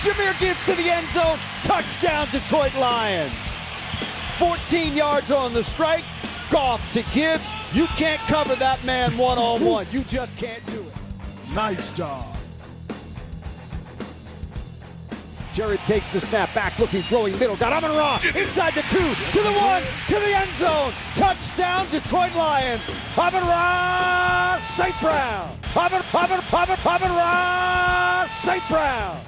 Jahmyr Gibbs to the end zone. Touchdown, Detroit Lions. 14 yards on the strike. Goff to Gibbs. You can't cover that man one-on-one. You just can't do it. Nice job. Jared takes the snap, back looking, throwing middle. Got Amon-Ra inside the 2, to the 1, to the end zone. Touchdown, Detroit Lions. Amon-Ra St. Brown. Amon-Ra St. Brown.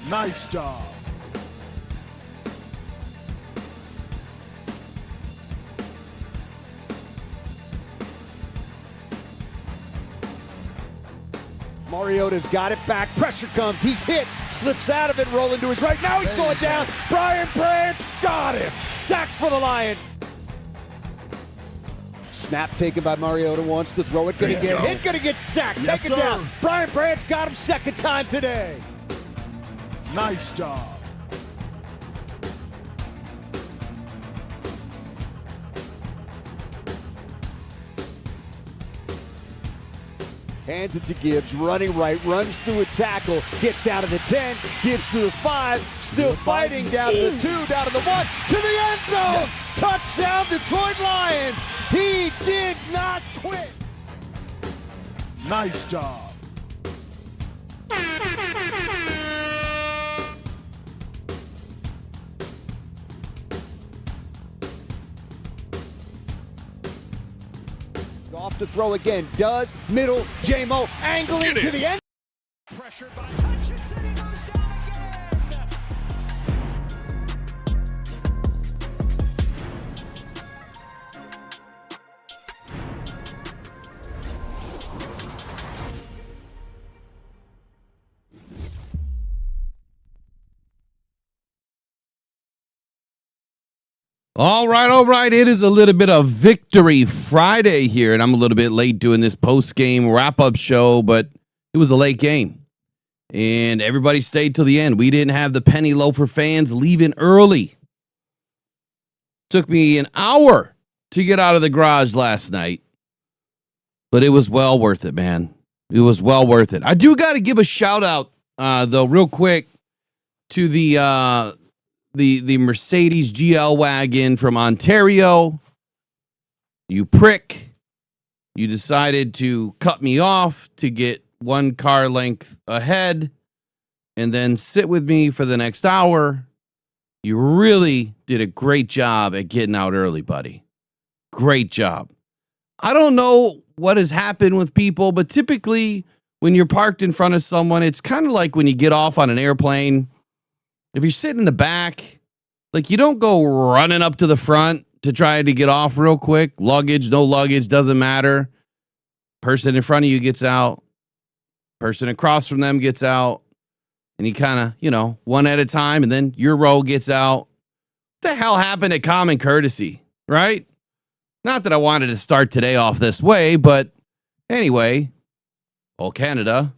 Nice job. Mariota's got it back. Pressure comes. He's hit. Slips out of it. Rolling to his right. Now he's going down. Brian Branch got him. Sack for the Lions. Snap taken by Mariota. Wants to throw it. Gonna get hit. Gonna get sacked. Yes, Take it down. Brian Branch got him second time today. Nice job. Hands it to Gibbs, running right, runs through a tackle, gets down to the 10, Gibbs through the 5, still fighting, down to the 2, down to the 1, to the end zone! Yes. Touchdown, Detroit Lions! He did not quit! Nice job. Off to throw again, does, middle, J-Mo, angling to the end. Pressured by Hutchinson, he goes down again! All right. It is a little bit of Victory Friday here, and I'm a little bit late doing this post-game wrap-up show, but it was a late game, and everybody stayed till the end. We didn't have the penny loafer fans leaving early. Took me an hour to get out of the garage last night, but it was well worth it, man. It was well worth it. I do got to give a shout-out, though, real quick, to the Mercedes GL wagon from Ontario. You prick. You decided to cut me off to get one car length ahead and then sit with me for the next hour. You really did a great job at getting out early, buddy. Great job. I don't know what has happened with people, but typically when you're parked in front of someone, it's kind of like when you get off on an airplane. If you're sitting in the back, like you don't go running up to the front to try to get off real quick. Luggage, no luggage, doesn't matter. Person in front of you gets out. Person across from them gets out. And you kind of, one at a time, and then your row gets out. What the hell happened to common courtesy, right? Not that I wanted to start today off this way, but anyway, oh, Canada,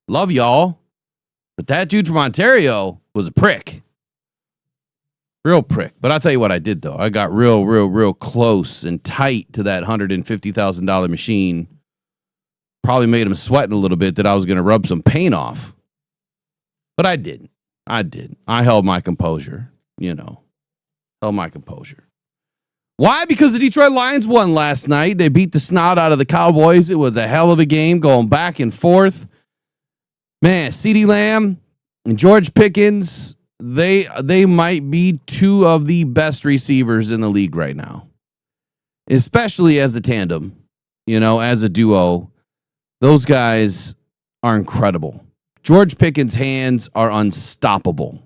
love y'all. But that dude from Ontario was a prick. Real prick. But I'll tell you what I did, though. I got real close and tight to that $150,000 machine. Probably made him sweating a little bit that I was going to rub some paint off. But I didn't. I held my composure, Held my composure. Why? Because the Detroit Lions won last night. They beat the snot out of the Cowboys. It was a hell of a game going back and forth. Man, CeeDee Lamb and George Pickens, they might be two of the best receivers in the league right now, especially as a tandem, as a duo. Those guys are incredible. George Pickens' hands are unstoppable.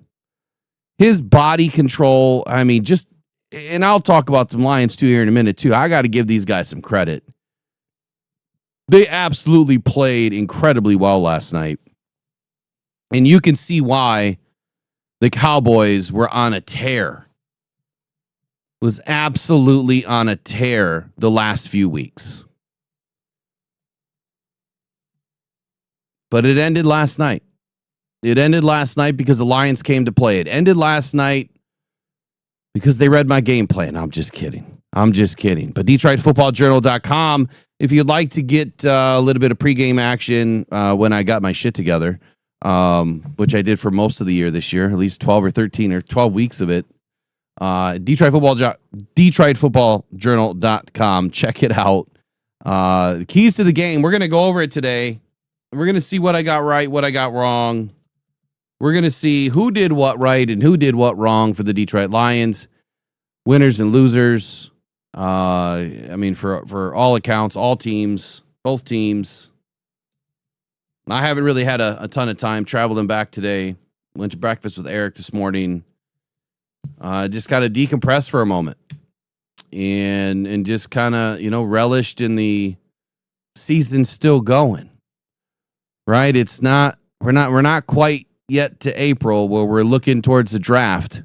His body control, and I'll talk about the Lions too here in a minute too. I got to give these guys some credit. They absolutely played incredibly well last night. And you can see why the Cowboys were on a tear. Was absolutely on a tear the last few weeks. But it ended last night. It ended last night because the Lions came to play. It ended last night because they read my game plan. I'm just kidding. I'm just kidding. But DetroitFootballJournal.com, if you'd like to get a little bit of pregame action when I got my shit together, which I did for most of the year this year, at least 12 or 13 or 12 weeks of it, DetroitFootballJournal.com. Check it out. The keys to the game. We're going to go over it today. We're going to see what I got right, what I got wrong. We're going to see who did what right and who did what wrong for the Detroit Lions. Winners and losers. I mean, for all accounts, all teams, both teams. I haven't really had a ton of time traveling back today. Went to breakfast with Eric this morning. Just got to decompress for a moment. And just kind of, relished in the season still going. Right? We're not quite yet to April where we're looking towards the draft.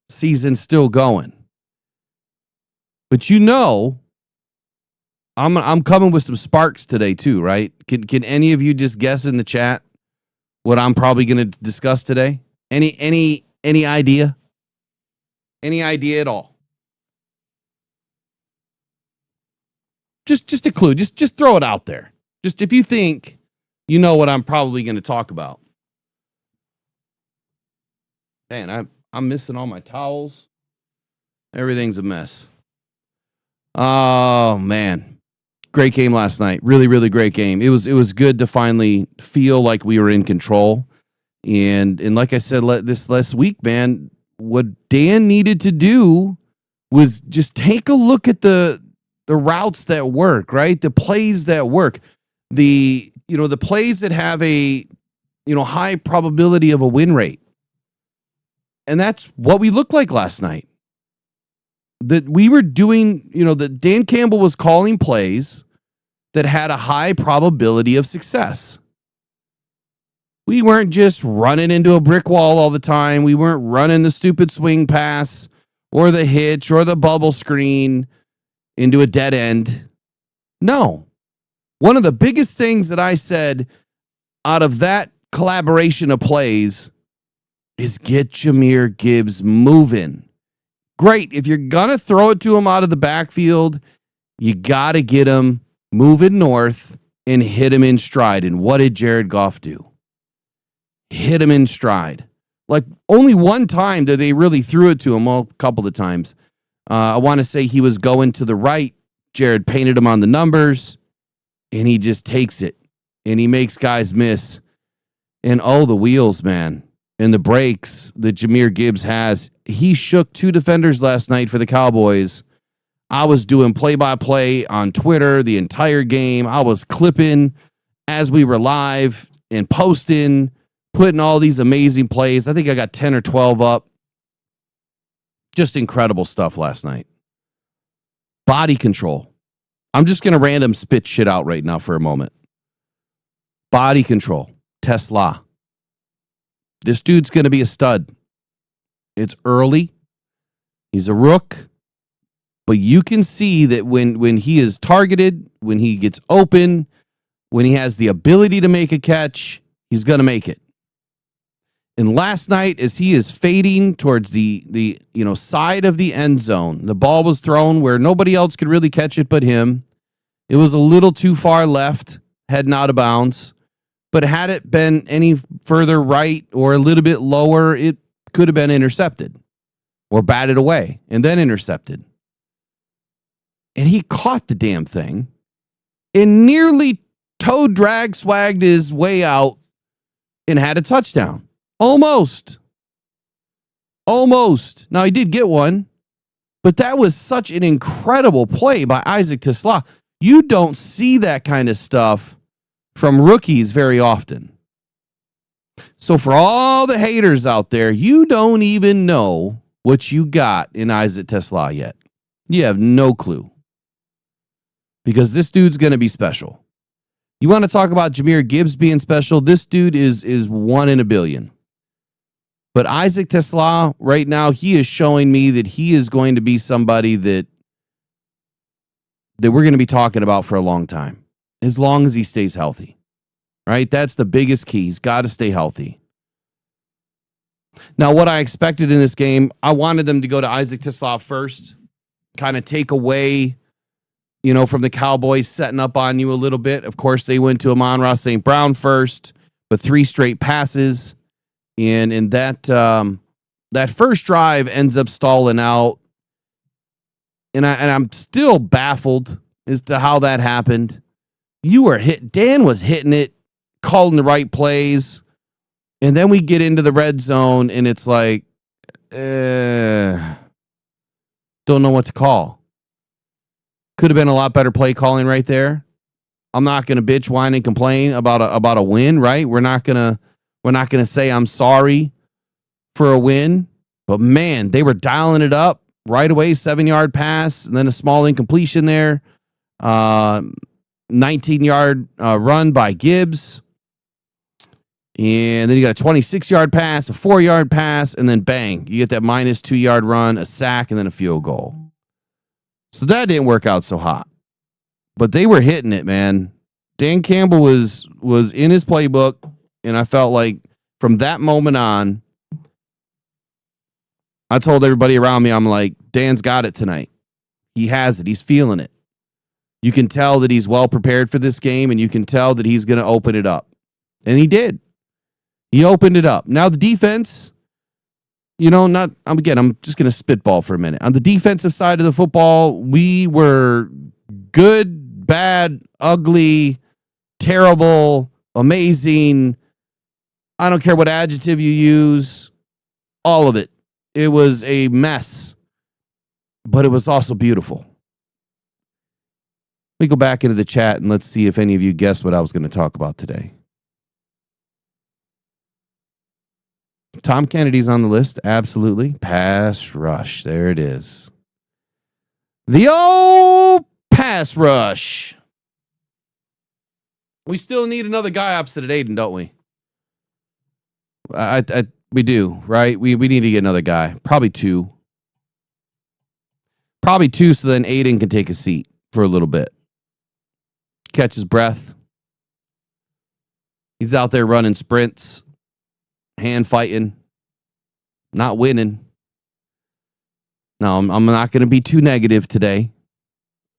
Season's still going. But I'm coming with some sparks today too, right? Can any of you just guess in the chat what I'm probably going to discuss today? Any idea? Any idea at all? Just a clue. Just throw it out there. Just if you think you know what I'm probably going to talk about. Man, I'm missing all my towels. Everything's a mess. Oh man, great game last night. Really, really great game. It was good to finally feel like we were in control. And like I said this last week, man, what Dan needed to do was just take a look at the routes that work, right? The plays that work. The plays that have a high probability of a win rate. And that's what we looked like last night. That we were doing, that Dan Campbell was calling plays that had a high probability of success. We weren't just running into a brick wall all the time. We weren't running the stupid swing pass or the hitch or the bubble screen into a dead end. No. One of the biggest things that I said out of that collaboration of plays is get Jahmyr Gibbs moving. Great. If you're going to throw it to him out of the backfield, you got to get him moving north and hit him in stride. And what did Jared Goff do? Hit him in stride. Like only one time that they really threw it to him, well, a couple of times. I want to say he was going to the right. Jared painted him on the numbers, and he just takes it, and he makes guys miss. And the wheels, man. And the breaks that Jahmyr Gibbs has. He shook two defenders last night for the Cowboys. I was doing play-by-play on Twitter the entire game. I was clipping as we were live and posting, putting all these amazing plays. I think I got 10 or 12 up. Just incredible stuff last night. Body control. I'm just going to random spit shit out right now for a moment. Body control. Tesla. This dude's going to be a stud. It's early. He's a rook. But you can see that when he is targeted, when he gets open, when he has the ability to make a catch, he's going to make it. And last night, as he is fading towards the side of the end zone, the ball was thrown where nobody else could really catch it but him. It was a little too far left, heading out of bounds. But had it been any further right or a little bit lower, it could have been intercepted or batted away and then intercepted. And he caught the damn thing and nearly toe drag swagged his way out and had a touchdown. Almost. Now, he did get one, but that was such an incredible play by Isaac Tesla. You don't see that kind of stuff from rookies very often. So for all the haters out there, you don't even know what you got in Isaac Tesla yet. You have no clue. Because this dude's going to be special. You want to talk about Jahmyr Gibbs being special? This dude is 1 in a billion. But Isaac Tesla, right now, he is showing me that he is going to be somebody that we're going to be talking about for a long time. As long as he stays healthy. Right? That's the biggest key. He's got to stay healthy. Now, what I expected in this game, I wanted them to go to Isaac Tesla first. kind of take away, from the Cowboys setting up on you a little bit. Of course, they went to Amon-Ra St. Brown first, but 3 straight passes. And in that first drive ends up stalling out. And I'm still baffled as to how that happened. Dan was hitting it, calling the right plays. And then we get into the red zone and it's like, don't know what to call. Could have been a lot better play calling right there. I'm not going to bitch, whine, and complain about a win, right? We're not gonna say I'm sorry for a win. But man, they were dialing it up right away. 7-yard pass and then a small incompletion there. 19-yard run by Gibbs. And then you got a 26-yard pass, a 4-yard pass, and then bang, you get that minus 2-yard run, a sack, and then a field goal. So that didn't work out so hot. But they were hitting it, man. Dan Campbell was in his playbook, and I felt like from that moment on, I told everybody around me, I'm like, Dan's got it tonight. He has it. He's feeling it. You can tell that he's well prepared for this game, and you can tell that he's going to open it up. And he did. He opened it up. Now the defense, I'm just going to spitball for a minute. On the defensive side of the football, we were good, bad, ugly, terrible, amazing. I don't care what adjective you use. All of it. It was a mess, but it was also beautiful. Let me go back into the chat and let's see if any of you guessed what I was going to talk about today. Tom Kennedy's on the list. Absolutely. Pass rush. There it is. The old pass rush. We still need another guy opposite at Aiden, don't we? We do, right? We need to get another guy. Probably 2. Probably 2 so then Aiden can take a seat for a little bit. Catch his breath. He's out there running sprints. Hand fighting, not winning. No, I'm not going to be too negative today.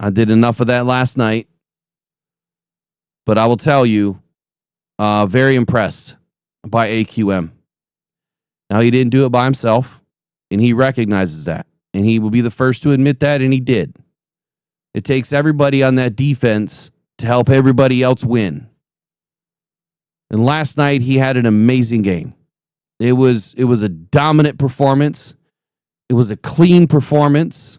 I did enough of that last night. But I will tell you, very impressed by AQM. Now, he didn't do it by himself, and he recognizes that. And he will be the first to admit that, and he did. It takes everybody on that defense to help everybody else win. And last night, he had an amazing game. It was a dominant performance. It was a clean performance.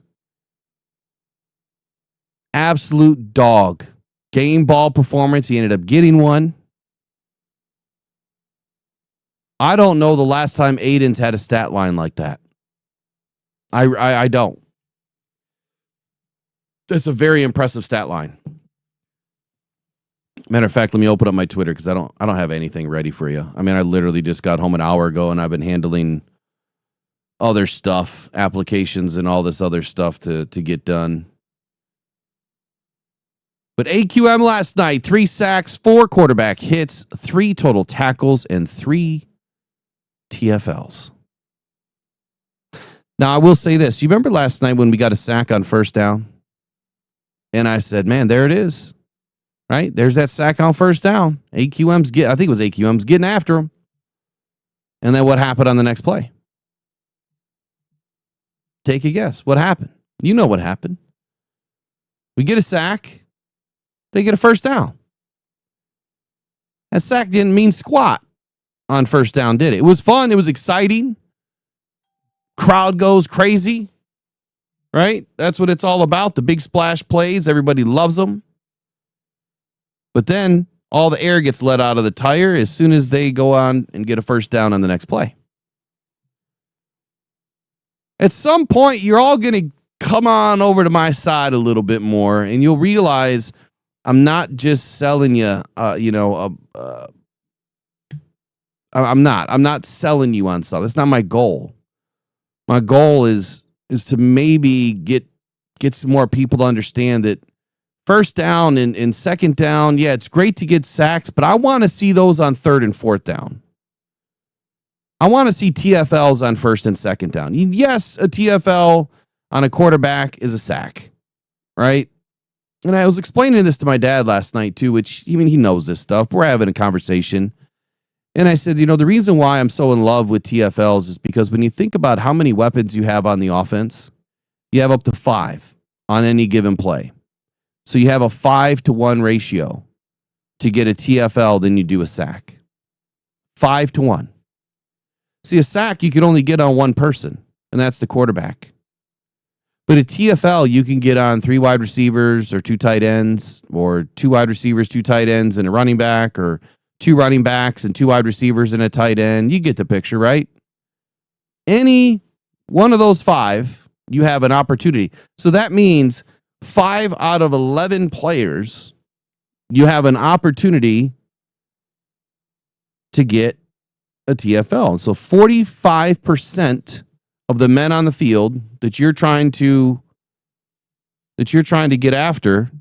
Absolute dog. Game ball performance. He ended up getting one. I don't know the last time Aiden's had a stat line like that. I don't. That's a very impressive stat line. Matter of fact, let me open up my Twitter because I don't have anything ready for you. I mean, I literally just got home an hour ago and I've been handling other stuff, applications and all this other stuff to get done. But AQM last night, 3 sacks, 4 quarterback hits, 3 total tackles, and 3 TFLs. Now, I will say this. You remember last night when we got a sack on first down? And I said, man, there it is. Right? There's that sack on first down. I think it was AQM's getting after him. And then what happened on the next play? Take a guess. What happened? You know what happened. We get a sack. They get a first down. That sack didn't mean squat on first down, did it? It was fun. It was exciting. Crowd goes crazy. Right? That's what it's all about. The big splash plays. Everybody loves them. But then all the air gets let out of the tire as soon as they go on and get a first down on the next play. At some point, you're all going to come on over to my side a little bit more, and you'll realize I'm not just selling you, I'm not selling you on something. That's not my goal. My goal is to maybe get some more people to understand that first down and second down, yeah, it's great to get sacks, but I want to see those on third and fourth down. I want to see TFLs on first and second down. Yes, a TFL on a quarterback is a sack, right? And I was explaining this to my dad last night too, which, I mean, he knows this stuff. We're having a conversation. And I said, the reason why I'm so in love with TFLs is because when you think about how many weapons you have on the offense, you have up to 5 on any given play. So you have a 5-to-1 ratio to get a TFL than you do a sack. 5-to-1. See, a sack you can only get on one person, and that's the quarterback. But a TFL you can get on 3 wide receivers or 2 tight ends, or 2 wide receivers, 2 tight ends, and a running back, or 2 running backs and 2 wide receivers and a tight end. You get the picture, right? Any one of those 5, you have an opportunity. So that means 5 out of 11 players, you have an opportunity to get a TFL. So 45% of the men on the field that you're trying to get after,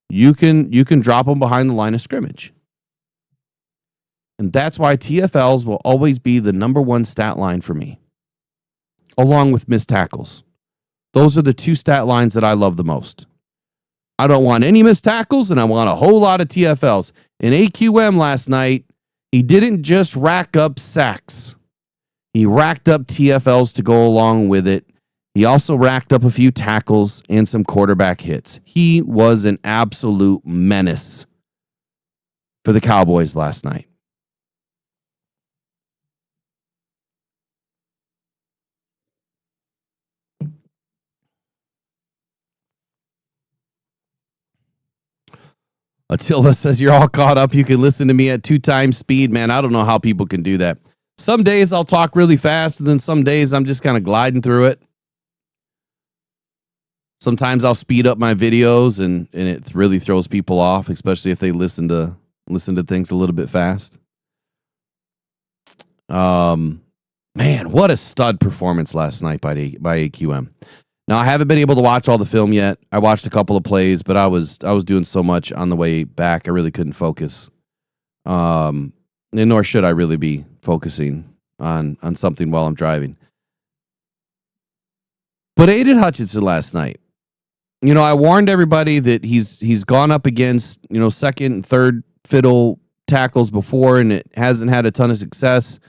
you can drop them behind the line of scrimmage. And that's why TFLs will always be the number 1 stat line for me, along with missed tackles. Those are the 2 stat lines that I love the most. I don't want any missed tackles, and I want a whole lot of TFLs. In AQM last night, he didn't just rack up sacks. He racked up TFLs to go along with it. He also racked up a few tackles and some quarterback hits. He was an absolute menace for the Cowboys last night. Attila says you're all caught up. You can listen to me at 2 times speed. Man, I don't know how people can do that. Some days I'll talk really fast, and then some days I'm just kind of gliding through it. Sometimes I'll speed up my videos, and it really throws people off, especially if they listen to things a little bit fast. Man, what a stud performance last night by AQM. Now, I haven't been able to watch all the film yet. I watched a couple of plays, but I was doing so much on the way back, I really couldn't focus. And nor should I really be focusing on something while I'm driving. But Aiden Hutchinson last night, I warned everybody that he's gone up against, second and third fiddle tackles before, and it hasn't had a ton of success.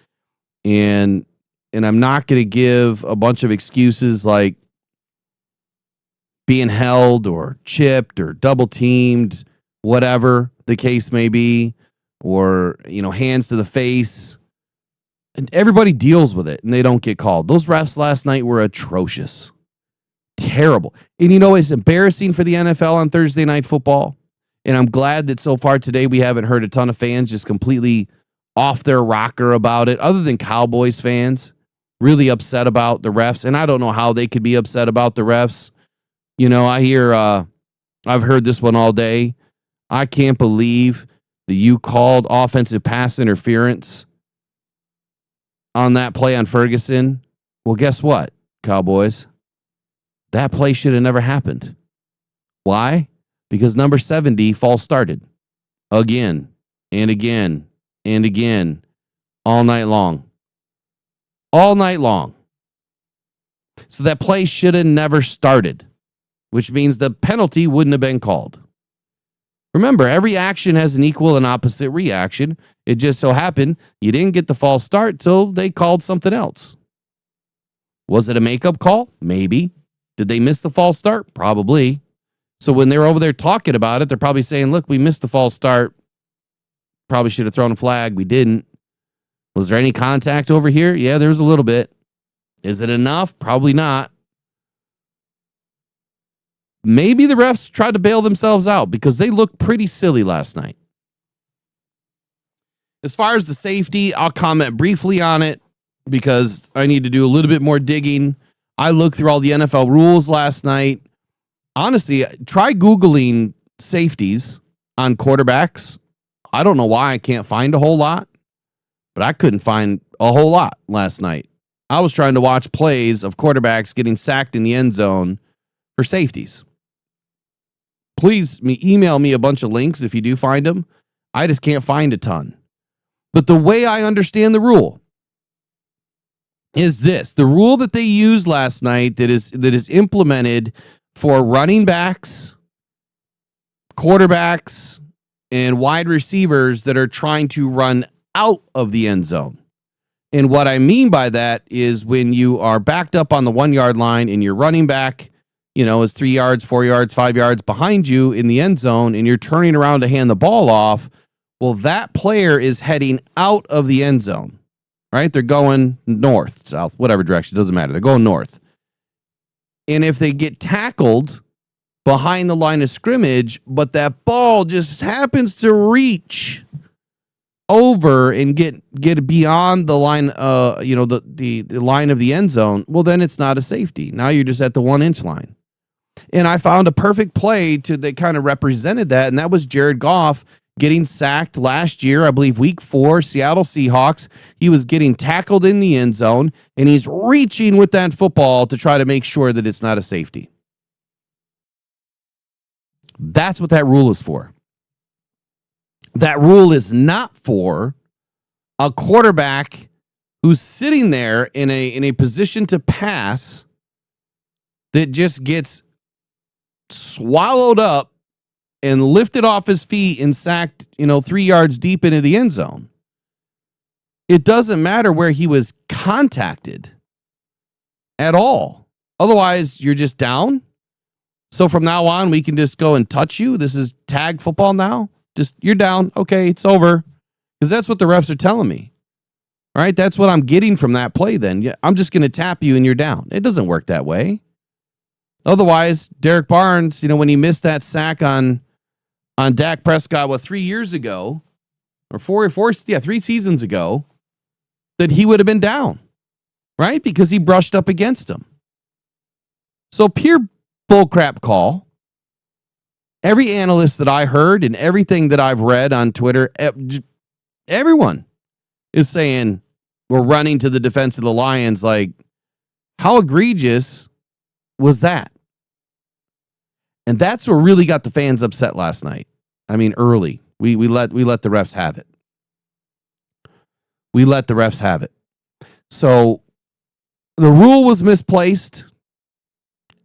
And I'm not going to give a bunch of excuses like being held or chipped or double teamed, whatever the case may be, or, hands to the face. And everybody deals with it and they don't get called. Those refs last night were atrocious. Terrible. And it's embarrassing for the NFL on Thursday Night Football. And I'm glad that so far today we haven't heard a ton of fans just completely off their rocker about it, other than Cowboys fans really upset about the refs. And I don't know how they could be upset about the refs. I hear, I've heard this one all day. I can't believe that you called offensive pass interference on that play on Ferguson. Well, guess what, Cowboys? That play should have never happened. Why? Because number 70 false started again and again and again all night long. All night long. So that play should have never started, which means the penalty wouldn't have been called. Remember, every action has an equal and opposite reaction. It just so happened you didn't get the false start till they called something else. Was it a makeup call? Maybe. Did they miss the false start? Probably. So when they're over there talking about it, they're probably saying, look, we missed the false start. Probably should have thrown a flag. We didn't. Was there any contact over here? Yeah, there was a little bit. Is it enough? Probably not. Maybe the refs tried to bail themselves out because they looked pretty silly last night. As far as the safety, I'll comment briefly on it because I need to do a little bit more digging. I looked through all the NFL rules last night. Honestly, try Googling safeties on quarterbacks. I don't know why I can't find a whole lot, but I couldn't find a whole lot last night. I was trying to watch plays of quarterbacks getting sacked in the end zone for safeties. Please email me a bunch of links if you do find them. I just can't find a ton. But the way I understand the rule is this. The rule that they used last night that is implemented for running backs, quarterbacks, and wide receivers that are trying to run out of the end zone. And what I mean by that is when you are backed up on the 1 yard line and your running back, is 3 yards, 4 yards, 5 yards behind you in the end zone and you're turning around to hand the ball off, well, that player is heading out of the end zone, right? They're going north, south, whatever direction, doesn't matter. They're going north. And if they get tackled behind the line of scrimmage, but that ball just happens to reach over and get beyond the line, the line of the end zone, well, then it's not a safety. Now you're just at the 1 inch line. And I found a perfect play that kind of represented that, and that was Jared Goff getting sacked last year, I believe week 4, Seattle Seahawks. He was getting tackled in the end zone, and he's reaching with that football to try to make sure that it's not a safety. That's what that rule is for. That rule is not for a quarterback who's sitting there in a position to pass that just gets swallowed up and lifted off his feet and sacked, 3 yards deep into the end zone. It doesn't matter where he was contacted at all. Otherwise, you're just down. So from now on, we can just go and touch you. This is tag football now. Just, you're down. Okay, it's over. Because that's what the refs are telling me. All right, that's what I'm getting from that play then. Yeah, I'm just going to tap you and you're down. It doesn't work that way. Otherwise, Derek Barnes, when he missed that sack on Dak Prescott, 3 years ago, or 3 seasons ago, that he would have been down, right? Because he brushed up against him. So pure bullcrap call. Every analyst that I heard and everything that I've read on Twitter, everyone is saying we're running to the defense of the Lions. Like, how egregious was that? And that's what really got the fans upset last night. I mean, early. We let the refs have it. We let the refs have it. So the rule was misplaced.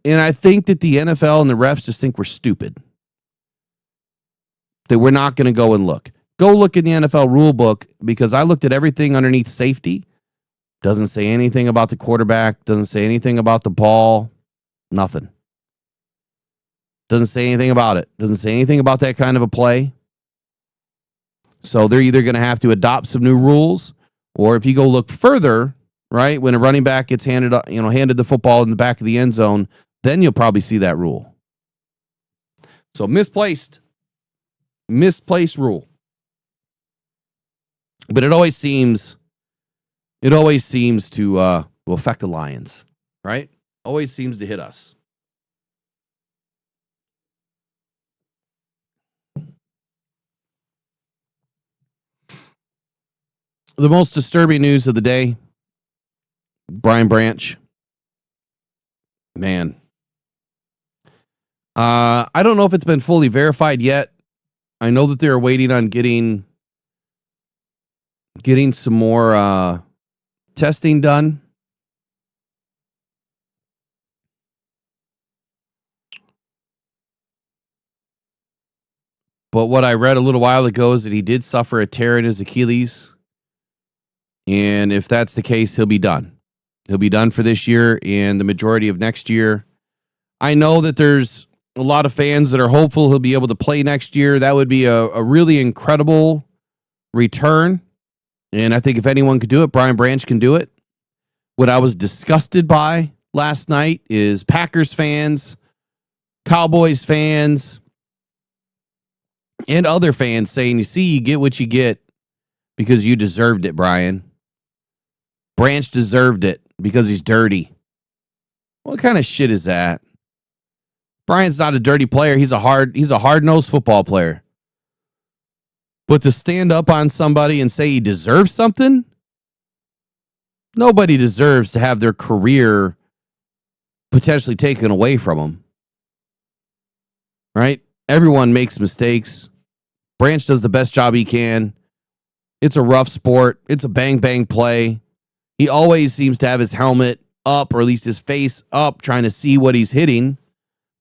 And I think that the NFL and the refs just think we're stupid. That we're not going to go and look. Go look in the NFL rule book, because I looked at everything underneath safety. Doesn't say anything about the quarterback. Doesn't say anything about the ball. Nothing. Doesn't say anything about it. Doesn't say anything about that kind of a play. So they're either going to have to adopt some new rules, or if you go look further, right, when a running back gets handed the football in the back of the end zone, then you'll probably see that rule. So misplaced rule. But it always seems to affect the Lions, right? Always seems to hit us. The most disturbing news of the day, Brian Branch. Man. I don't know if it's been fully verified yet. I know that they're waiting on getting some more testing done. But what I read a little while ago is that he did suffer a tear in his Achilles. And if that's the case, he'll be done. He'll be done for this year and the majority of next year. I know that there's a lot of fans that are hopeful he'll be able to play next year. That would be a really incredible return. And I think if anyone could do it, Brian Branch can do it. What I was disgusted by last night is Packers fans, Cowboys fans, and other fans saying, you get what you get because you deserved it, Brian. Branch deserved it because he's dirty. What kind of shit is that? Brian's not a dirty player. He's a hard-nosed football player. But to stand up on somebody and say he deserves something? Nobody deserves to have their career potentially taken away from them. Right? Everyone makes mistakes. Branch does the best job he can. It's a rough sport. It's a bang-bang play. He always seems to have his helmet up, or at least his face up, trying to see what he's hitting.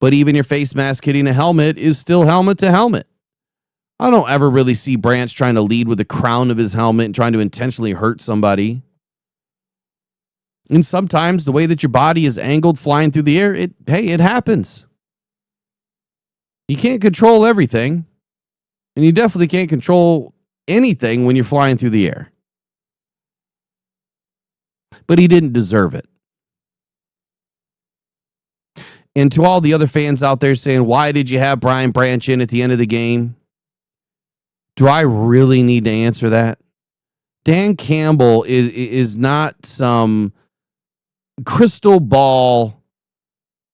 But even your face mask hitting a helmet is still helmet to helmet. I don't ever really see Branch trying to lead with the crown of his helmet and trying to intentionally hurt somebody. And sometimes the way that your body is angled flying through the air, it happens. You can't control everything. And you definitely can't control anything when you're flying through the air. But he didn't deserve it. And to all the other fans out there saying, why did you have Brian Branch in at the end of the game? Do I really need to answer that? Dan Campbell is not some crystal ball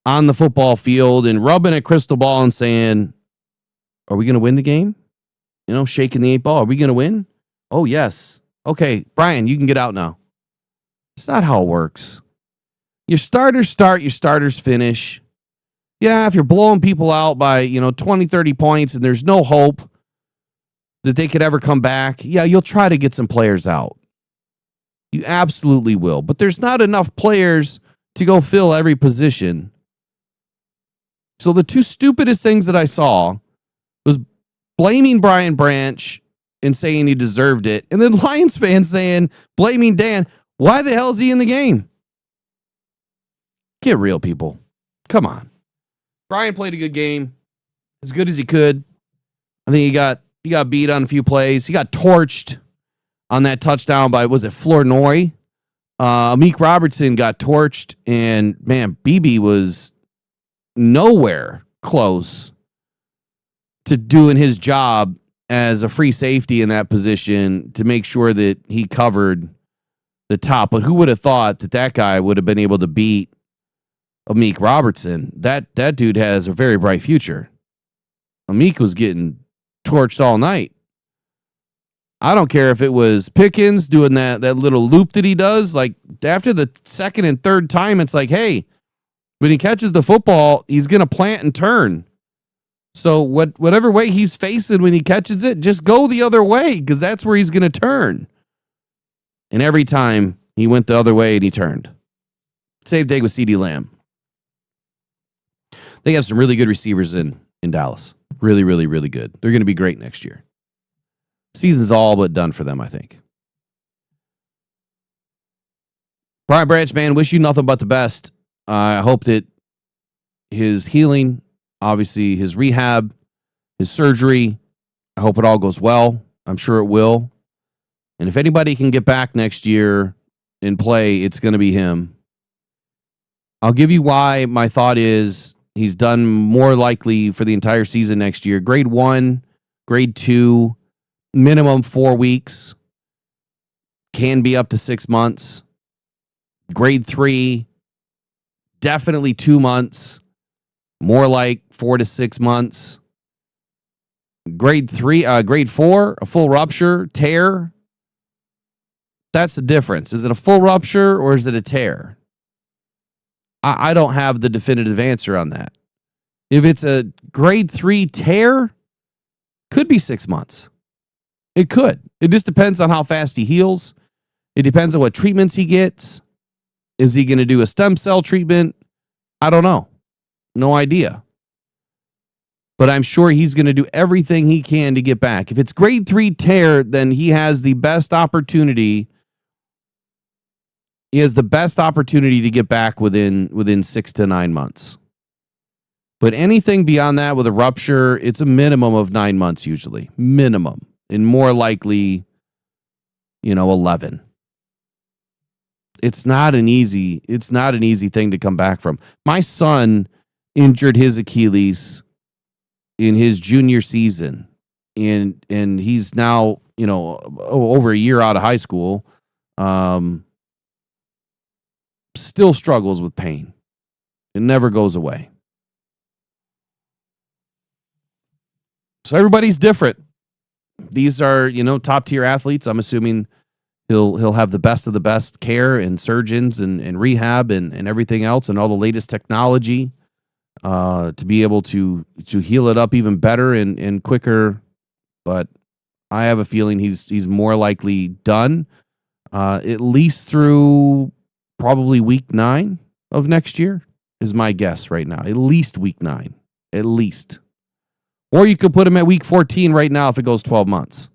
on the football field and rubbing a crystal ball and saying, are we going to win the game? Shaking the 8 ball. Are we going to win? Oh, yes. Okay, Brian, you can get out now. It's not how it works. Your starters start, your starters finish. Yeah, if you're blowing people out by, 20, 30 points and there's no hope that they could ever come back, yeah, you'll try to get some players out. You absolutely will. But there's not enough players to go fill every position. So the two stupidest things that I saw was blaming Brian Branch and saying he deserved it, and then Lions fans saying, blaming Dan, why the hell is he in the game? Get real, people. Come on. Brian played a good game, as good as he could. I think he got beat on a few plays. He got torched on that touchdown by, was it Flournoy? Amik Robertson got torched, and man, BB was nowhere close to doing his job as a free safety in that position to make sure that he covered the top. But who would have thought that guy would have been able to beat Amik Robertson? That dude has a very bright future. Amik was getting torched all night. I don't care if it was Pickens doing that little loop that he does. Like, after the second and third time, it's like, hey, when he catches the football, he's going to plant and turn. So whatever way he's facing when he catches it, just go the other way, because that's where he's going to turn. And every time he went the other way and he turned. Same thing with CeeDee Lamb. They have some really good receivers in Dallas. Really, really, really good. They're going to be great next year. Season's all but done for them, I think. Brian Branch, man, wish you nothing but the best. I hope that his healing, obviously his rehab, his surgery, I hope it all goes well. I'm sure it will. And if anybody can get back next year and play, it's going to be him. I'll give you why my thought is he's done more likely for the entire season next year. Grade 1, grade 2, minimum 4 weeks, can be up to 6 months. Grade 3, definitely 2 months, more like 4 to 6 months. Grade 4, a full rupture, tear. That's the difference. Is it a full rupture or is it a tear? I don't have the definitive answer on that. If it's a grade 3 tear, could be 6 months. It could. It just depends on how fast he heals. It depends on what treatments he gets. Is he going to do a stem cell treatment? I don't know. No idea. But I'm sure he's going to do everything he can to get back. If it's grade 3 tear, then he has the best opportunity. He has the best opportunity to get back within 6 to 9 months. But anything beyond that with a rupture, it's a minimum of 9 months usually. Minimum. And more likely, 11. It's not an easy thing to come back from. My son injured his Achilles in his junior season. And he's now, over a year out of high school. Still struggles with pain. It never goes away. So everybody's different. These are, top tier athletes. I'm assuming he'll have the best of the best care and surgeons and rehab and everything else and all the latest technology to be able to heal it up even better and quicker. But I have a feeling he's more likely done. at least through probably week 9 of next year is my guess right now. At least week 9. At least. Or you could put him at week 14 right now if it goes 12 months.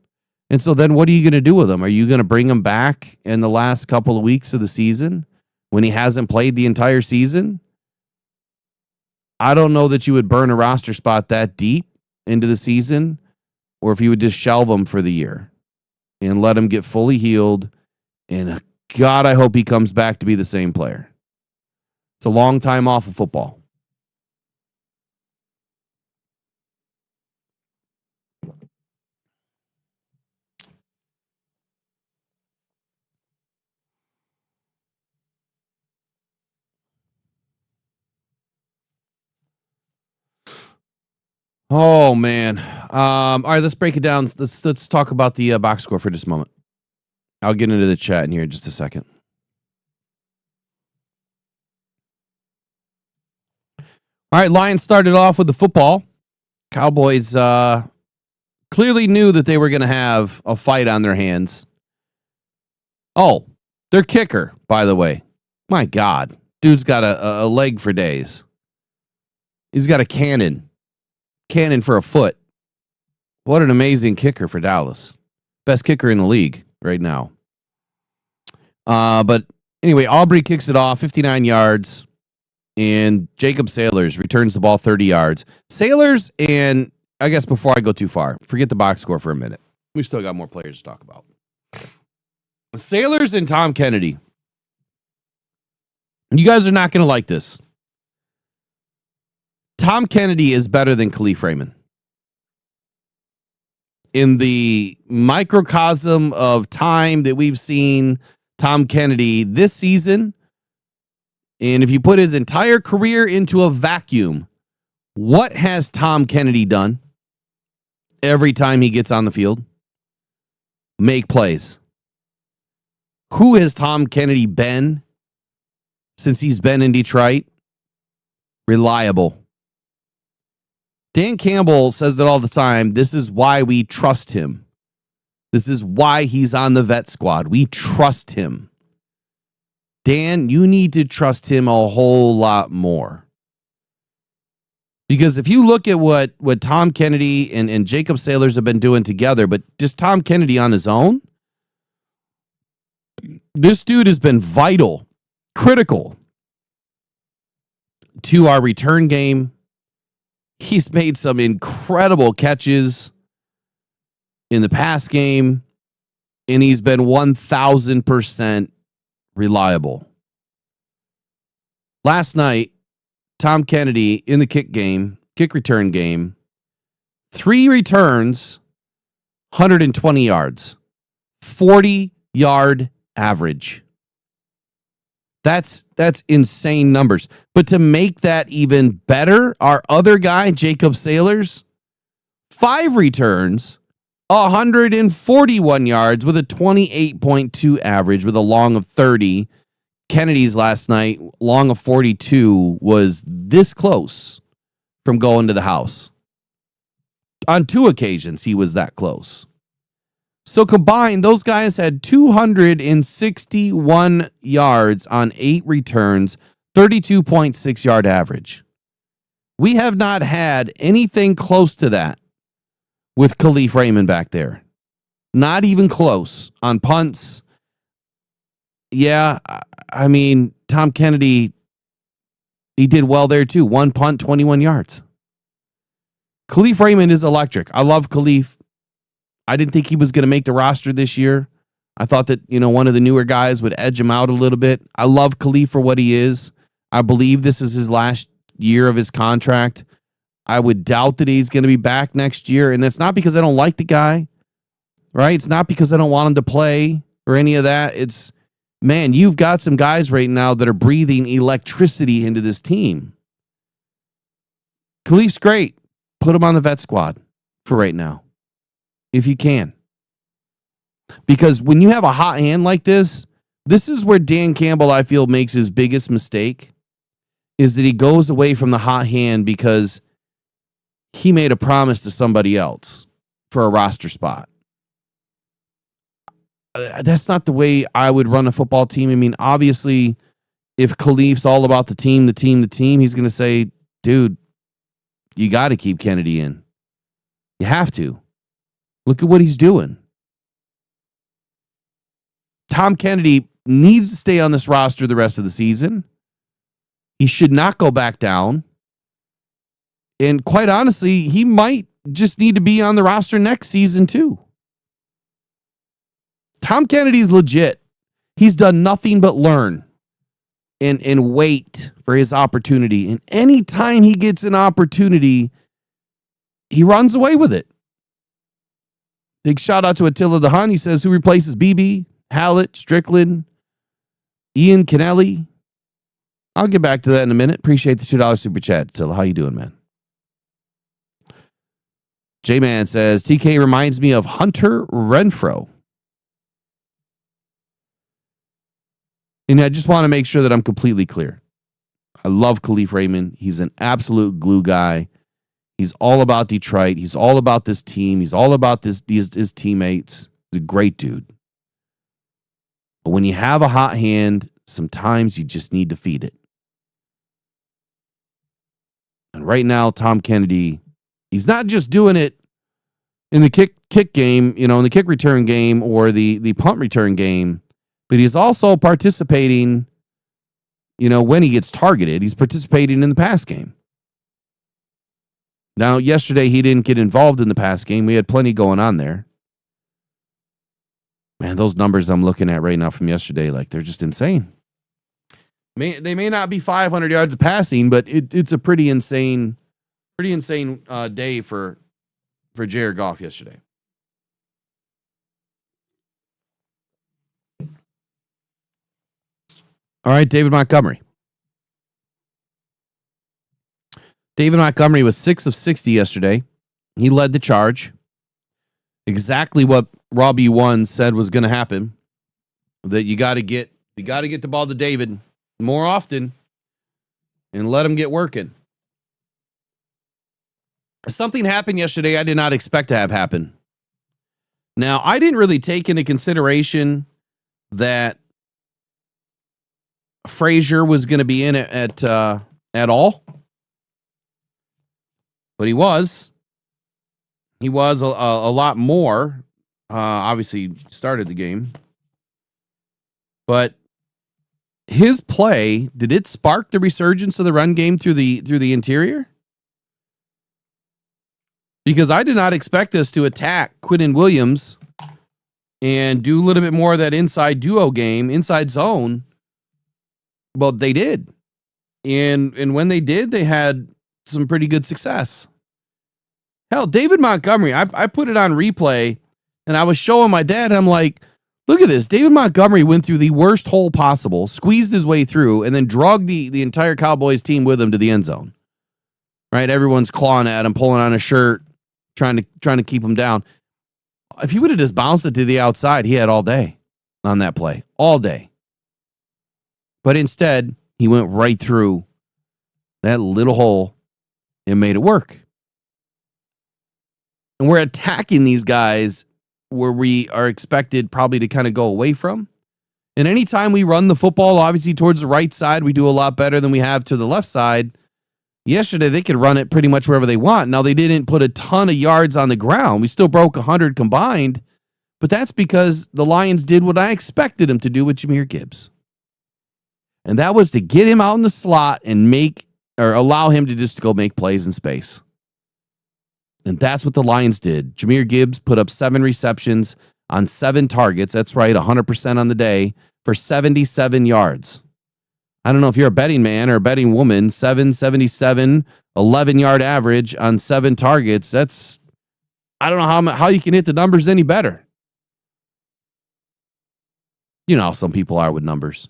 And so then what are you going to do with him? Are you going to bring him back in the last couple of weeks of the season when he hasn't played the entire season? I don't know that you would burn a roster spot that deep into the season, or if you would just shelve him for the year and let him get fully healed. And God, I hope he comes back to be the same player. It's a long time off of football. Oh man! All right, let's break it down. Let's talk about the box score for just a moment. I'll get into the chat in here in just a second. All right, Lions started off with the football. Cowboys clearly knew that they were going to have a fight on their hands. Oh, their kicker, by the way. My God, dude's got a leg for days. He's got a cannon for a foot. What an amazing kicker for Dallas. Best kicker in the league right now. But anyway, Aubrey kicks it off 59 yards, and Jacob Sailors returns the ball 30 yards. Sailors, and I guess before I go too far, forget the box score for a minute. We still got more players to talk about. Sailors and Tom Kennedy. You guys are not going to like this. Tom Kennedy is better than Khalif Raymond. In the microcosm of time that we've seen Tom Kennedy this season, and if you put his entire career into a vacuum, what has Tom Kennedy done every time he gets on the field? Make plays. Who has Tom Kennedy been since he's been in Detroit? Reliable. Dan Campbell says that all the time. This is why we trust him. This is why he's on the vet squad. We trust him. Dan, you need to trust him a whole lot more. Because if you look at what Tom Kennedy and Jacob Sailors have been doing together, but just Tom Kennedy on his own, this dude has been vital, critical to our return game. He's made some incredible catches in the pass game, and he's been 1,000% reliable. Last night, Tom Kennedy in the kick return game, 3 returns, 120 yards, 40-yard average. That's insane numbers. But to make that even better, our other guy, Jacob Sailors, 5 returns, 141 yards with a 28.2 average with a long of 30. Kennedy's last night, long of 42, was this close from going to the house. On 2 occasions, he was that close. So combined, those guys had 261 yards on 8 returns, 32.6 yard average. We have not had anything close to that with Khalif Raymond back there. Not even close on punts. Yeah, I mean, Tom Kennedy, he did well there too. 1 punt, 21 yards. Khalif Raymond is electric. I love Khalif. I didn't think he was going to make the roster this year. I thought that, one of the newer guys would edge him out a little bit. I love Khalif for what he is. I believe this is his last year of his contract. I would doubt that he's going to be back next year. And that's not because I don't like the guy, right? It's not because I don't want him to play or any of that. It's, man, you've got some guys right now that are breathing electricity into this team. Khalif's great. Put him on the vet squad for right now, if you can. Because when you have a hot hand like this is where Dan Campbell, I feel, makes his biggest mistake, is that he goes away from the hot hand because he made a promise to somebody else for a roster spot. that's not the way I would run a football team. I mean, obviously, if Khalif's all about the team, he's going to say, dude, you got to keep Kennedy in. You have to. Look at what he's doing. Tom Kennedy needs to stay on this roster the rest of the season. He should not go back down. And quite honestly, he might just need to be on the roster next season too. Tom Kennedy's legit. He's done nothing but learn and wait for his opportunity. And anytime he gets an opportunity, he runs away with it. Big shout out to Attila the Hun. He says, who replaces BB, Hallett, Strickland, Ian Kennelly? I'll get back to that in a minute. Appreciate the $2 super chat. Attila, how you doing, man? J-Man says, TK reminds me of Hunter Renfrow. And I just want to make sure that I'm completely clear. I love Khalif Raymond. He's an absolute glue guy. He's all about Detroit. He's all about this team. He's all about his teammates. He's a great dude. But when you have a hot hand, sometimes you just need to feed it. And right now, Tom Kennedy, he's not just doing it in the kick game, in the kick return game or the punt return game, but he's also participating, when he gets targeted, he's participating in the pass game. Now, yesterday, he didn't get involved in the pass game. We had plenty going on there. Man, those numbers I'm looking at right now from yesterday, they're just insane. They may not be 500 yards of passing, but it's a pretty insane day for Jared Goff yesterday. All right, David Montgomery. David Montgomery was 6 of 60 yesterday. He led the charge. Exactly what Robbie One said was going to happen. That you got to get the ball to David more often and let him get working. Something happened yesterday I did not expect to have happen. Now, I didn't really take into consideration that Frazier was going to be in it at all. But he was. He was a lot more. Obviously, started the game. But his play, did it spark the resurgence of the run game through the interior? Because I did not expect us to attack Quinnen Williams and do a little bit more of that inside duo game, inside zone. Well, they did. And when they did, they had some pretty good success. Hell, David Montgomery, I put it on replay, and I was showing my dad, I'm like, look at this. David Montgomery went through the worst hole possible, squeezed his way through, and then dragged the entire Cowboys team with him to the end zone. Right? Everyone's clawing at him, pulling on his shirt, trying to keep him down. If he would have just bounced it to the outside, he had all day on that play. All day. But instead, he went right through that little hole and made it work. And we're attacking these guys where we are expected probably to kind of go away from. And anytime we run the football, obviously towards the right side, we do a lot better than we have to the left side. Yesterday, they could run it pretty much wherever they want. Now, they didn't put a ton of yards on the ground. We still broke 100 combined. But that's because the Lions did what I expected them to do with Jahmyr Gibbs. And that was to get him out in the slot and allow him to just go make plays in space. And that's what the Lions did. Jahmyr Gibbs put up 7 receptions on 7 targets. That's right, 100% on the day for 77 yards. I don't know if you're a betting man or a betting woman. 777, 11-yard average on 7 targets. I don't know how you can hit the numbers any better. You know how some people are with numbers.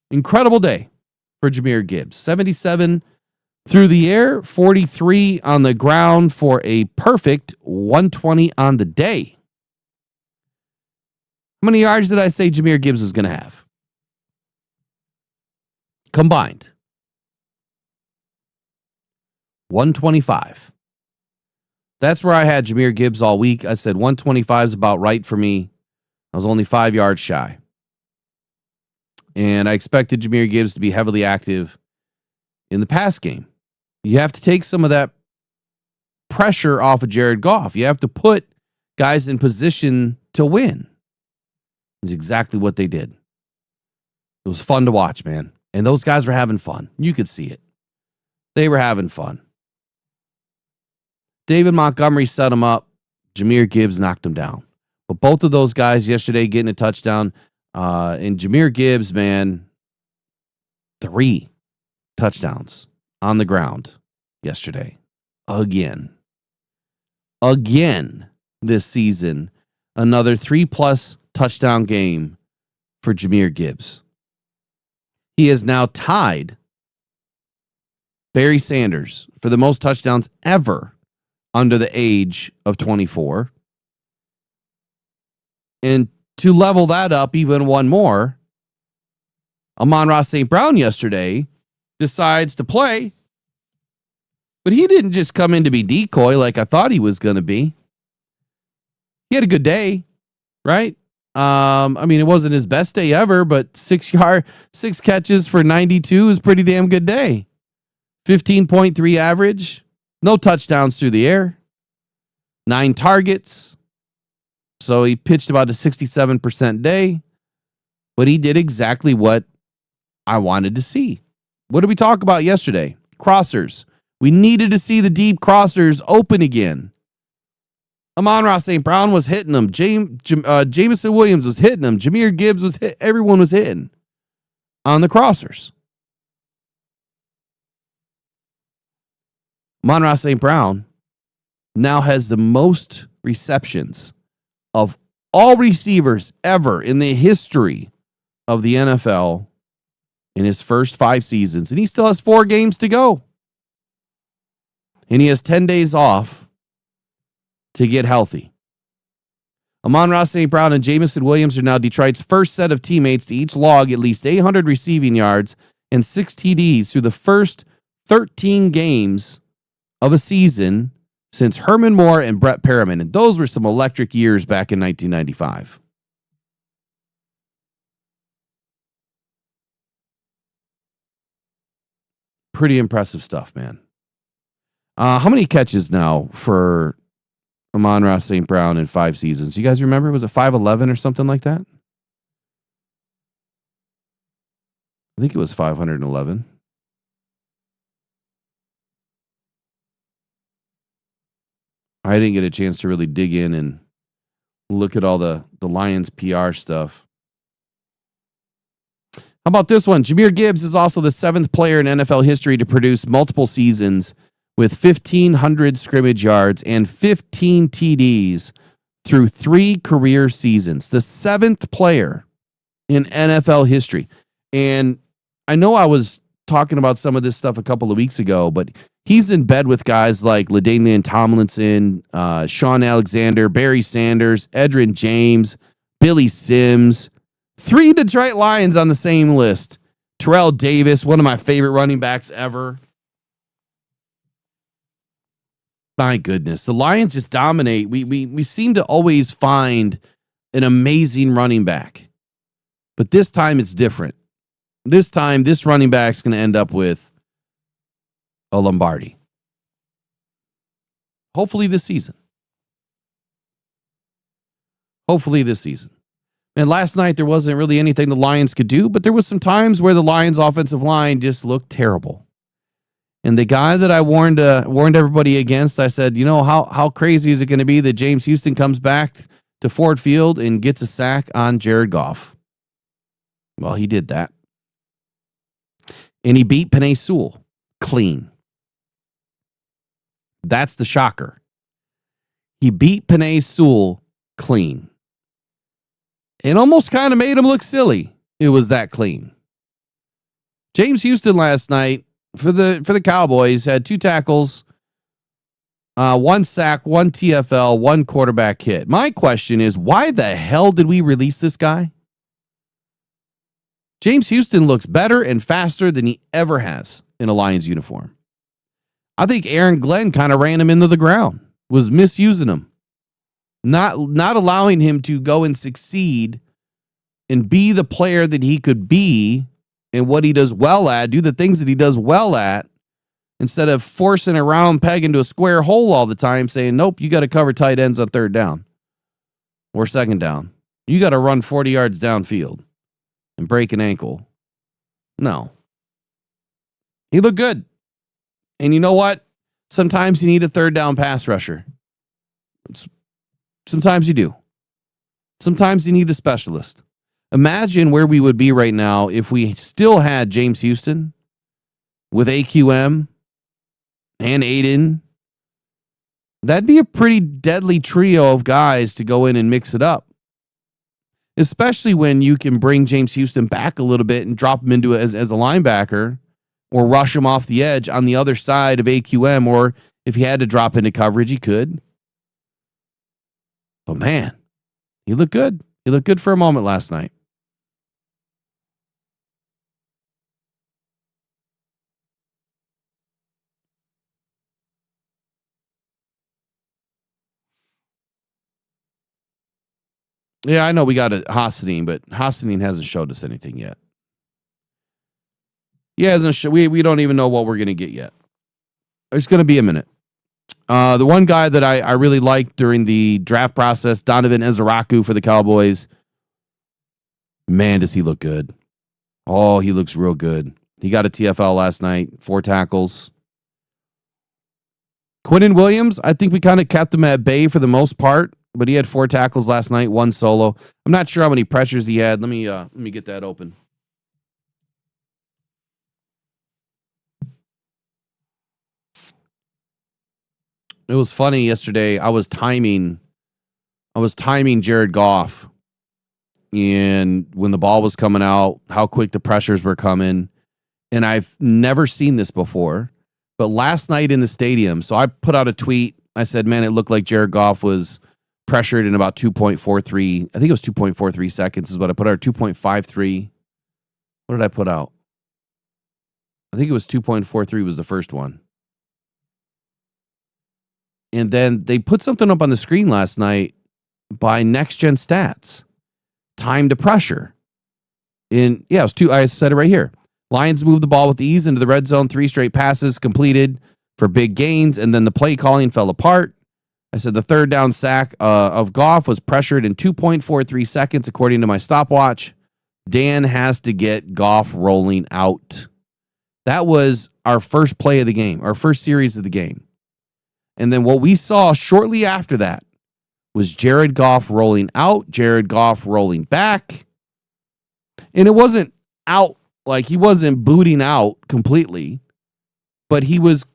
Incredible day for Jahmyr Gibbs. 77 through the air, 43 on the ground for a perfect 120 on the day. How many yards did I say Jahmyr Gibbs was going to have? Combined. 125. That's where I had Jahmyr Gibbs all week. I said 125 is about right for me. I was only 5 yards shy. And I expected Jahmyr Gibbs to be heavily active in the pass game. You have to take some of that pressure off of Jared Goff. You have to put guys in position to win. It's exactly what they did. It was fun to watch, man. And those guys were having fun. You could see it. They were having fun. David Montgomery set him up. Jahmyr Gibbs knocked him down. But both of those guys yesterday getting a touchdown. And Jahmyr Gibbs, man, 3 touchdowns on the ground yesterday. Again this season, another 3+ touchdown game for Jahmyr Gibbs. He is now tied Barry Sanders for the most touchdowns ever under the age of 24. And to level that up even one more, Amon-Ra St. Brown yesterday decides to play, but he didn't just come in to be decoy like I thought he was going to be. He had a good day, right? It wasn't his best day ever, but 6 catches for 92 is a pretty damn good day. 15.3 average, no touchdowns through the air, 9 targets. So he pitched about a 67% day, but he did exactly what I wanted to see. What did we talk about yesterday? Crossers. We needed to see the deep crossers open again. Amon-Ra St. Brown was hitting them. Jameson Williams was hitting them. Jahmyr Gibbs was hit. Everyone was hitting on the crossers. Amon-Ra St. Brown now has the most receptions of all receivers ever in the history of the NFL in his first 5 seasons. And he still has 4 games to go. And he has 10 days off to get healthy. Amon-Ra St. Brown and Jameson Williams are now Detroit's first set of teammates to each log at least 800 receiving yards and 6 TDs through the first 13 games of a season since Herman Moore and Brett Perriman. And those were some electric years back in 1995. Pretty impressive stuff, man. How many catches now for Amon-Ra St. Brown in 5 seasons? You guys remember? Was it 511 or something like that? I think it was 511. I didn't get a chance to really dig in and look at all the Lions PR stuff. How about this one? Jahmyr Gibbs is also the 7th player in NFL history to produce multiple seasons with 1,500 scrimmage yards and 15 TDs through 3 career seasons. The 7th player in NFL history. And I know I was talking about some of this stuff a couple of weeks ago, but he's in bed with guys like LaDainian Tomlinson, Sean Alexander, Barry Sanders, Edgerrin James, Billy Sims. 3 Detroit Lions on the same list. Terrell Davis, one of my favorite running backs ever. My goodness, the Lions just dominate. We seem to always find an amazing running back. But this time it's different. This time, this running back's going to end up with a Lombardi. Hopefully this season. And last night, there wasn't really anything the Lions could do, but there was some times where the Lions' offensive line just looked terrible. And the guy that I warned everybody against, I said, how crazy is it going to be that James Houston comes back to Ford Field and gets a sack on Jared Goff? Well, he did that. And he beat Penei Sewell clean. That's the shocker. He beat Penei Sewell clean. It almost kind of made him look silly. It was that clean. James Houston last night for the Cowboys had 2 tackles, 1 sack, 1 TFL, 1 quarterback hit. My question is, why the hell did we release this guy? James Houston looks better and faster than he ever has in a Lions uniform. I think Aaron Glenn kind of ran him into the ground, was misusing him. not allowing him to go and succeed and be the player that he could be and what he does well at, do the things that he does well at, instead of forcing a round peg into a square hole all the time, saying, nope, you got to cover tight ends on third down or second down. You got to run 40 yards downfield and break an ankle. No. He looked good. And you know what? Sometimes you need a third down pass rusher. Sometimes you do. Sometimes you need a specialist. Imagine where we would be right now if we still had James Houston with AQM and Aiden. That'd be a pretty deadly trio of guys to go in and mix it up. Especially when you can bring James Houston back a little bit and drop him into it as a linebacker or rush him off the edge on the other side of AQM, or if he had to drop into coverage, he could. But man, he looked good. He looked good for a moment last night. Yeah, I know we got a Hutchinson, but Hutchinson hasn't showed us anything yet. We don't even know what we're going to get yet. It's going to be a minute. The one guy that I really liked during the draft process, Donovan Ezeraku for the Cowboys. Man, does he look good. Oh, he looks real good. He got a TFL last night, 4 tackles. Quinnen Williams, I think we kind of kept him at bay for the most part, but he had 4 tackles last night, 1 solo. I'm not sure how many pressures he had. Let me get that open. It was funny yesterday. I was timing Jared Goff, and when the ball was coming out, how quick the pressures were coming. And I've never seen this before. But last night in the stadium, so I put out a tweet. I said, man, it looked like Jared Goff was pressured in about 2.43. I think it was 2.43 seconds is what I put out. 2.53. What did I put out? I think it was 2.43 was the first one. And then they put something up on the screen last night by Next Gen Stats. Time to pressure. It was 2. I said it right here. Lions moved the ball with ease into the red zone. 3 straight passes completed for big gains, and then the play calling fell apart. I said the third down sack of Goff was pressured in 2.43 seconds, according to my stopwatch. Dan has to get Goff rolling out. That was our first play of the game, our first series of the game. And then what we saw shortly after that was Jared Goff rolling out, Jared Goff rolling back. And it wasn't out, like he wasn't booting out completely, but he was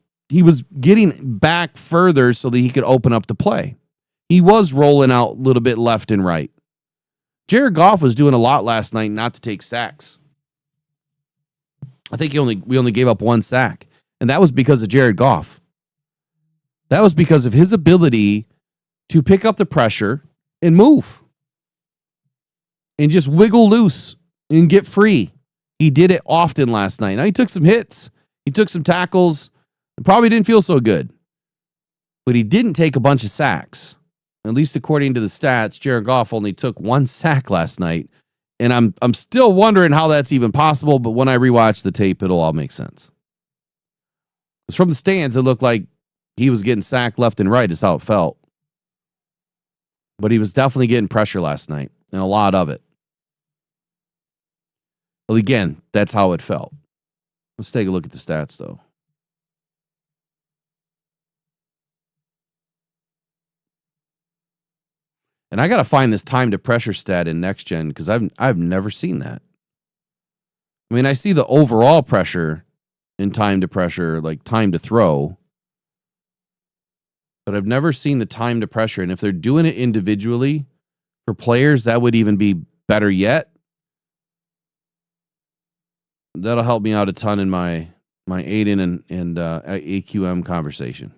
getting back further so that he could open up the play. He was rolling out a little bit left and right. Jared Goff was doing a lot last night not to take sacks. I think we only gave up 1 sack, and that was because of Jared Goff. That was because of his ability to pick up the pressure and move and just wiggle loose and get free. He did it often last night. Now, he took some hits. He took some tackles. It probably didn't feel so good. But he didn't take a bunch of sacks. At least according to the stats, Jared Goff only took 1 sack last night. And I'm still wondering how that's even possible, but when I rewatch the tape, it'll all make sense. Because from the stands, it looked like he was getting sacked left and right is how it felt. But he was definitely getting pressure last night, and a lot of it. Well, again, that's how it felt. Let's take a look at the stats, though. And I got to find this time to pressure stat in Next Gen because I've never seen that. I mean, I see the overall pressure in time to pressure, like time to throw. But I've never seen the time to pressure. And if they're doing it individually for players, that would even be better yet. That'll help me out a ton in my Aiden and AQM conversation.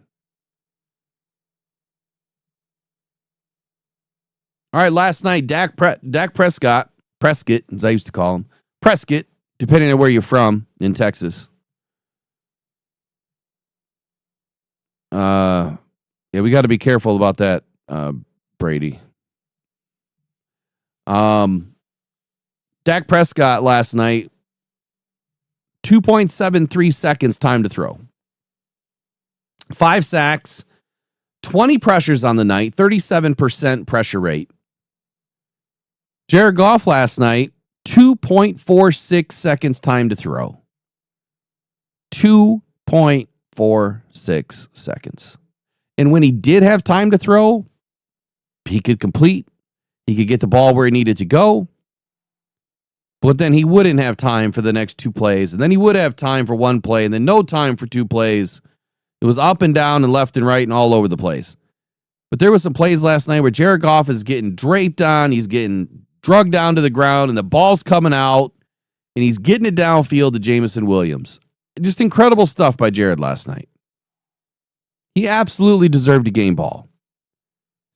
All right, last night, Dak Prescott, as I used to call him, Prescott, depending on where you're from in Texas. Yeah, we got to be careful about that Brady. Dak Prescott last night, 2.73 seconds time to throw. 5 sacks, 20 pressures on the night, 37% pressure rate. Jared Goff last night, 2.46 seconds time to throw. 2.46 seconds. And when he did have time to throw, he could complete. He could get the ball where he needed to go. But then he wouldn't have time for the next 2 plays. And then he would have time for 1 play and then no time for 2 plays. It was up and down and left and right and all over the place. But there was some plays last night where Jared Goff is getting draped on. He's getting drugged down to the ground and the ball's coming out. And he's getting it downfield to Jameson Williams. Just incredible stuff by Jared last night. He absolutely deserved a game ball.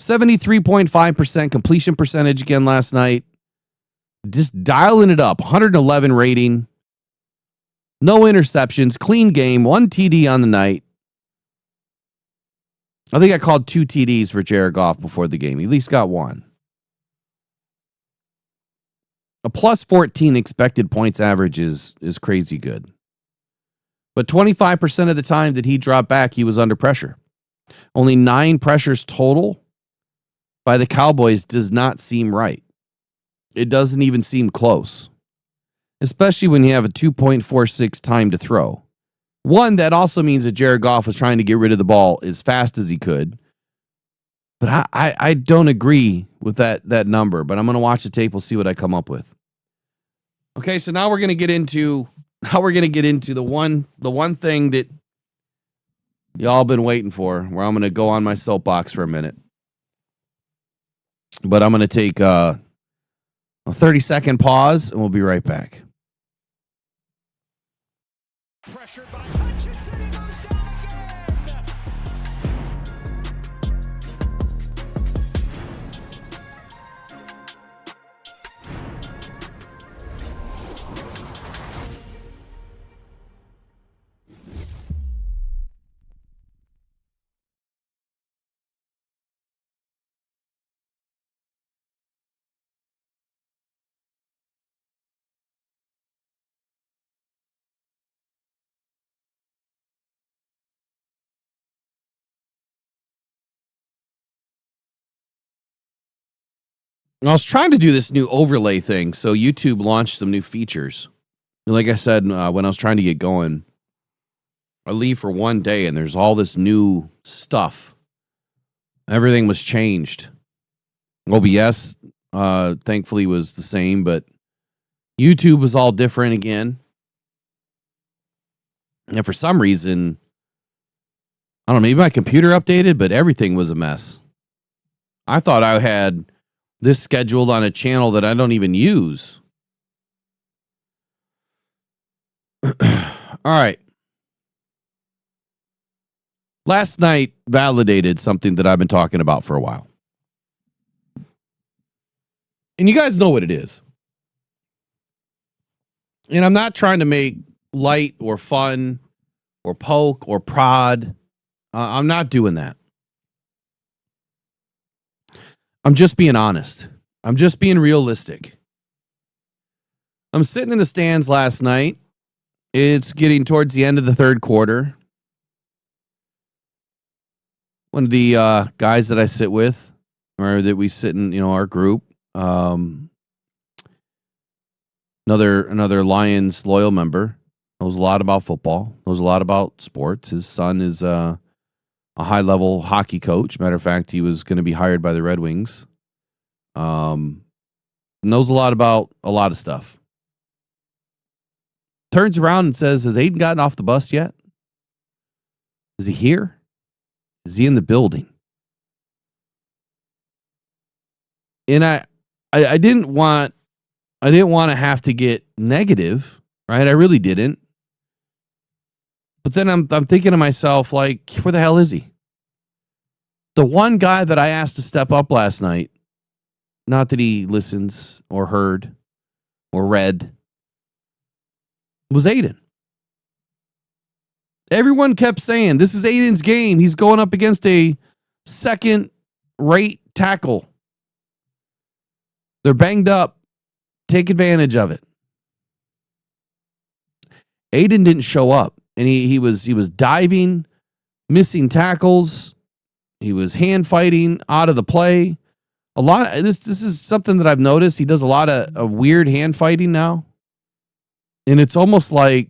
73.5% completion percentage again last night. Just dialing it up. 111 rating. No interceptions. Clean game. 1 TD on the night. I think I called 2 TDs for Jared Goff before the game. He at least got 1. A plus 14 expected points average is crazy good. But 25% of the time that he dropped back, he was under pressure. Only 9 pressures total by the Cowboys does not seem right. It doesn't even seem close. Especially when you have a 2.46 time to throw. One, that also means that Jared Goff was trying to get rid of the ball as fast as he could. But I don't agree with that number. But I'm going to watch the tape. We'll see what I come up with. Okay, so now we're going to get into the one thing that y'all been waiting for, where I'm going to go on my soapbox for a minute. But I'm going to take a 30-second pause, and we'll be right back. Pressured by Hutchinson, he goes down again. I was trying to do this new overlay thing, so YouTube launched some new features. And like I said, when I was trying to get going, I leave for 1 day and there's all this new stuff. Everything was changed. OBS, thankfully, was the same, but YouTube was all different again. And for some reason, I don't know, maybe my computer updated, but everything was a mess. I thought I had this scheduled on a channel that I don't even use. All right. Last night validated something that I've been talking about for a while. And you guys know what it is. And I'm not trying to make light or fun or poke or prod. I'm not doing that. I'm just being honest. I'm just being realistic. I'm sitting in the stands last night. It's getting towards the end of the third quarter. One of the guys that I sit with, or that we sit in, our group, another Lions loyal member, knows a lot about football, knows a lot about sports. His son is a high-level hockey coach. Matter of fact, he was going to be hired by the Red Wings. Knows a lot about a lot of stuff. Turns around and says, has Aiden gotten off the bus yet? Is he here? Is he in the building? And I didn't want to have to get negative, right? I really didn't. But then I'm thinking to myself, like, where the hell is he? The one guy that I asked to step up last night, not that he listens or heard or read, was Aiden. Everyone kept saying, this is Aiden's game. He's going up against a second-rate tackle. They're banged up. Take advantage of it. Aiden didn't show up, and he was diving, missing tackles. He was hand fighting out of the play. A lot of this is something that I've noticed. He does a lot of weird hand fighting now. And it's almost like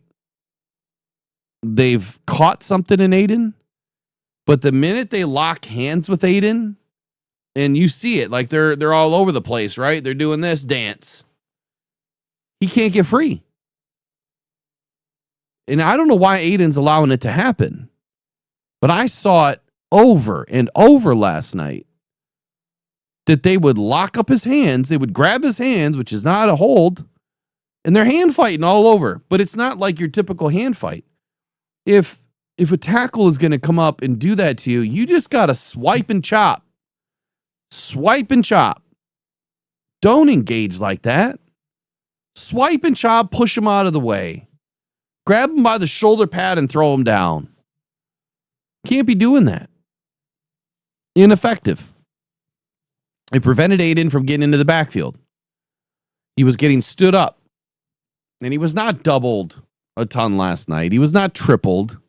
they've caught something in Aiden. But the minute they lock hands with Aiden, and you see it, like they're all over the place, right? They're doing this dance. He can't get free. And I don't know why Aiden's allowing it to happen. But I saw it over and over last night. That they would lock up his hands. They would grab his hands, which is not a hold. And they're hand fighting all over. But it's not like your typical hand fight. If a tackle is going to come up and do that to you, you just got to swipe and chop. Swipe and chop. Don't engage like that. Swipe and chop, push him out of the way. Grab him by the shoulder pad and throw him down. Can't be doing that. Ineffective. It prevented Aiden from getting into the backfield. He was getting stood up. And he was not doubled a ton last night. He was not tripled.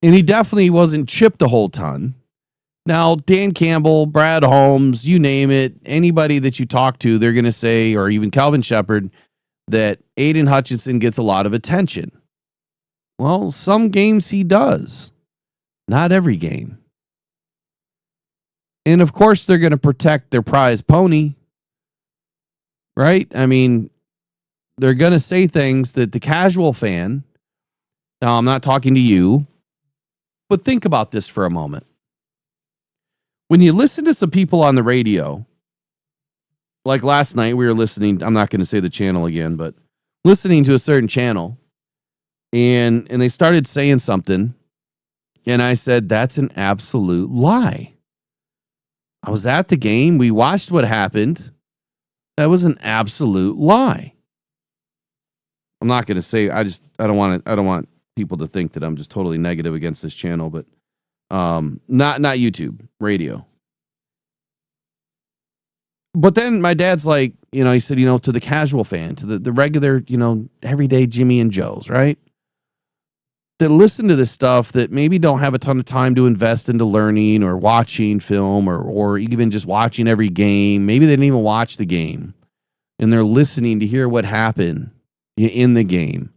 And he definitely wasn't chipped a whole ton. Now, Dan Campbell, Brad Holmes, you name it, anybody that you talk to, they're going to say, or even Calvin Shepard, that Aiden Hutchinson gets a lot of attention. Well, some games he does. Not every game. And of course, they're going to protect their prize pony. Right? I mean, they're going to say things that the casual fan, now I'm not talking to you, but think about this for a moment. When you listen to some people on the radio, like last night we were listening, I'm not going to say the channel again, but listening to a certain channel, and they started saying something, and I said, that's an absolute lie. I was at the game. We watched what happened. That was an absolute lie. I'm not going to say, I don't want people to think that I'm just totally negative against this channel, but not YouTube, radio. But then my dad's like, he said, to the casual fan, to the regular, everyday Jimmy and Joes, right? That listen to this stuff that maybe don't have a ton of time to invest into learning or watching film or even just watching every game. Maybe they didn't even watch the game and they're listening to hear what happened in the game.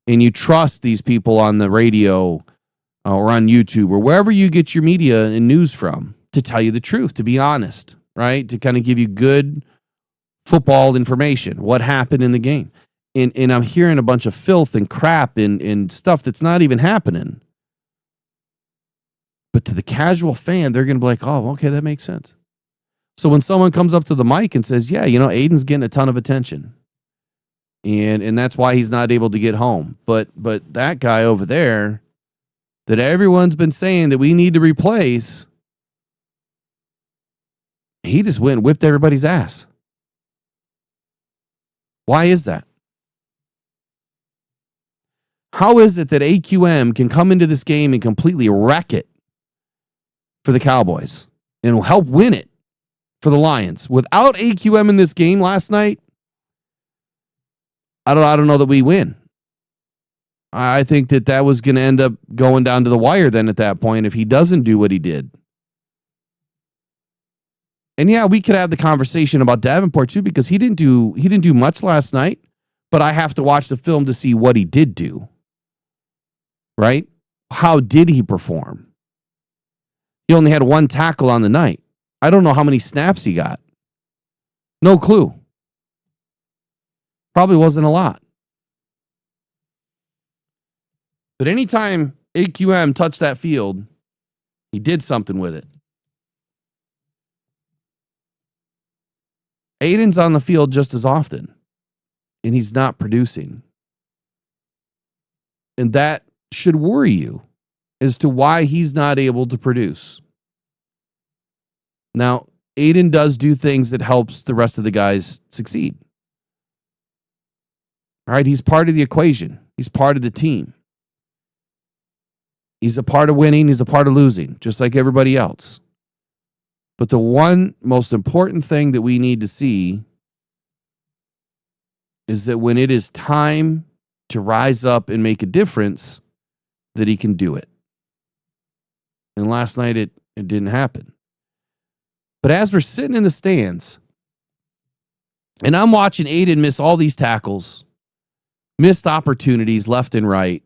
And you trust these people on the radio or on YouTube or wherever you get your media and news from to tell you the truth, to be honest, right? To kind of give you good football information, what happened in the game. And I'm hearing a bunch of filth and crap and stuff that's not even happening. But to the casual fan, they're going to be like, oh, okay, that makes sense. So when someone comes up to the mic and says, yeah, Aiden's getting a ton of attention. And that's why he's not able to get home. But that guy over there that everyone's been saying that we need to replace, he just went and whipped everybody's ass. Why is that? How is it that AQM can come into this game and completely wreck it for the Cowboys and help win it for the Lions? Without AQM in this game last night, I don't know that we win. I think that was going to end up going down to the wire then at that point if he doesn't do what he did. And yeah, we could have the conversation about Davenport too because he didn't do much last night, but I have to watch the film to see what he did do. Right? How did he perform? He only had one tackle on the night. I don't know how many snaps he got. No clue. Probably wasn't a lot. But anytime AQM touched that field, he did something with it. Aiden's on the field just as often, and he's not producing. And that should worry you as to why he's not able to produce. Now, Aiden does do things that helps the rest of the guys succeed. All right, he's part of the equation. He's part of the team. He's a part of winning. He's a part of losing, just like everybody else. But the one most important thing that we need to see is that when it is time to rise up and make a difference, that he can do it. And last night it didn't happen. But as we're sitting in the stands, and I'm watching Aiden miss all these tackles, missed opportunities left and right,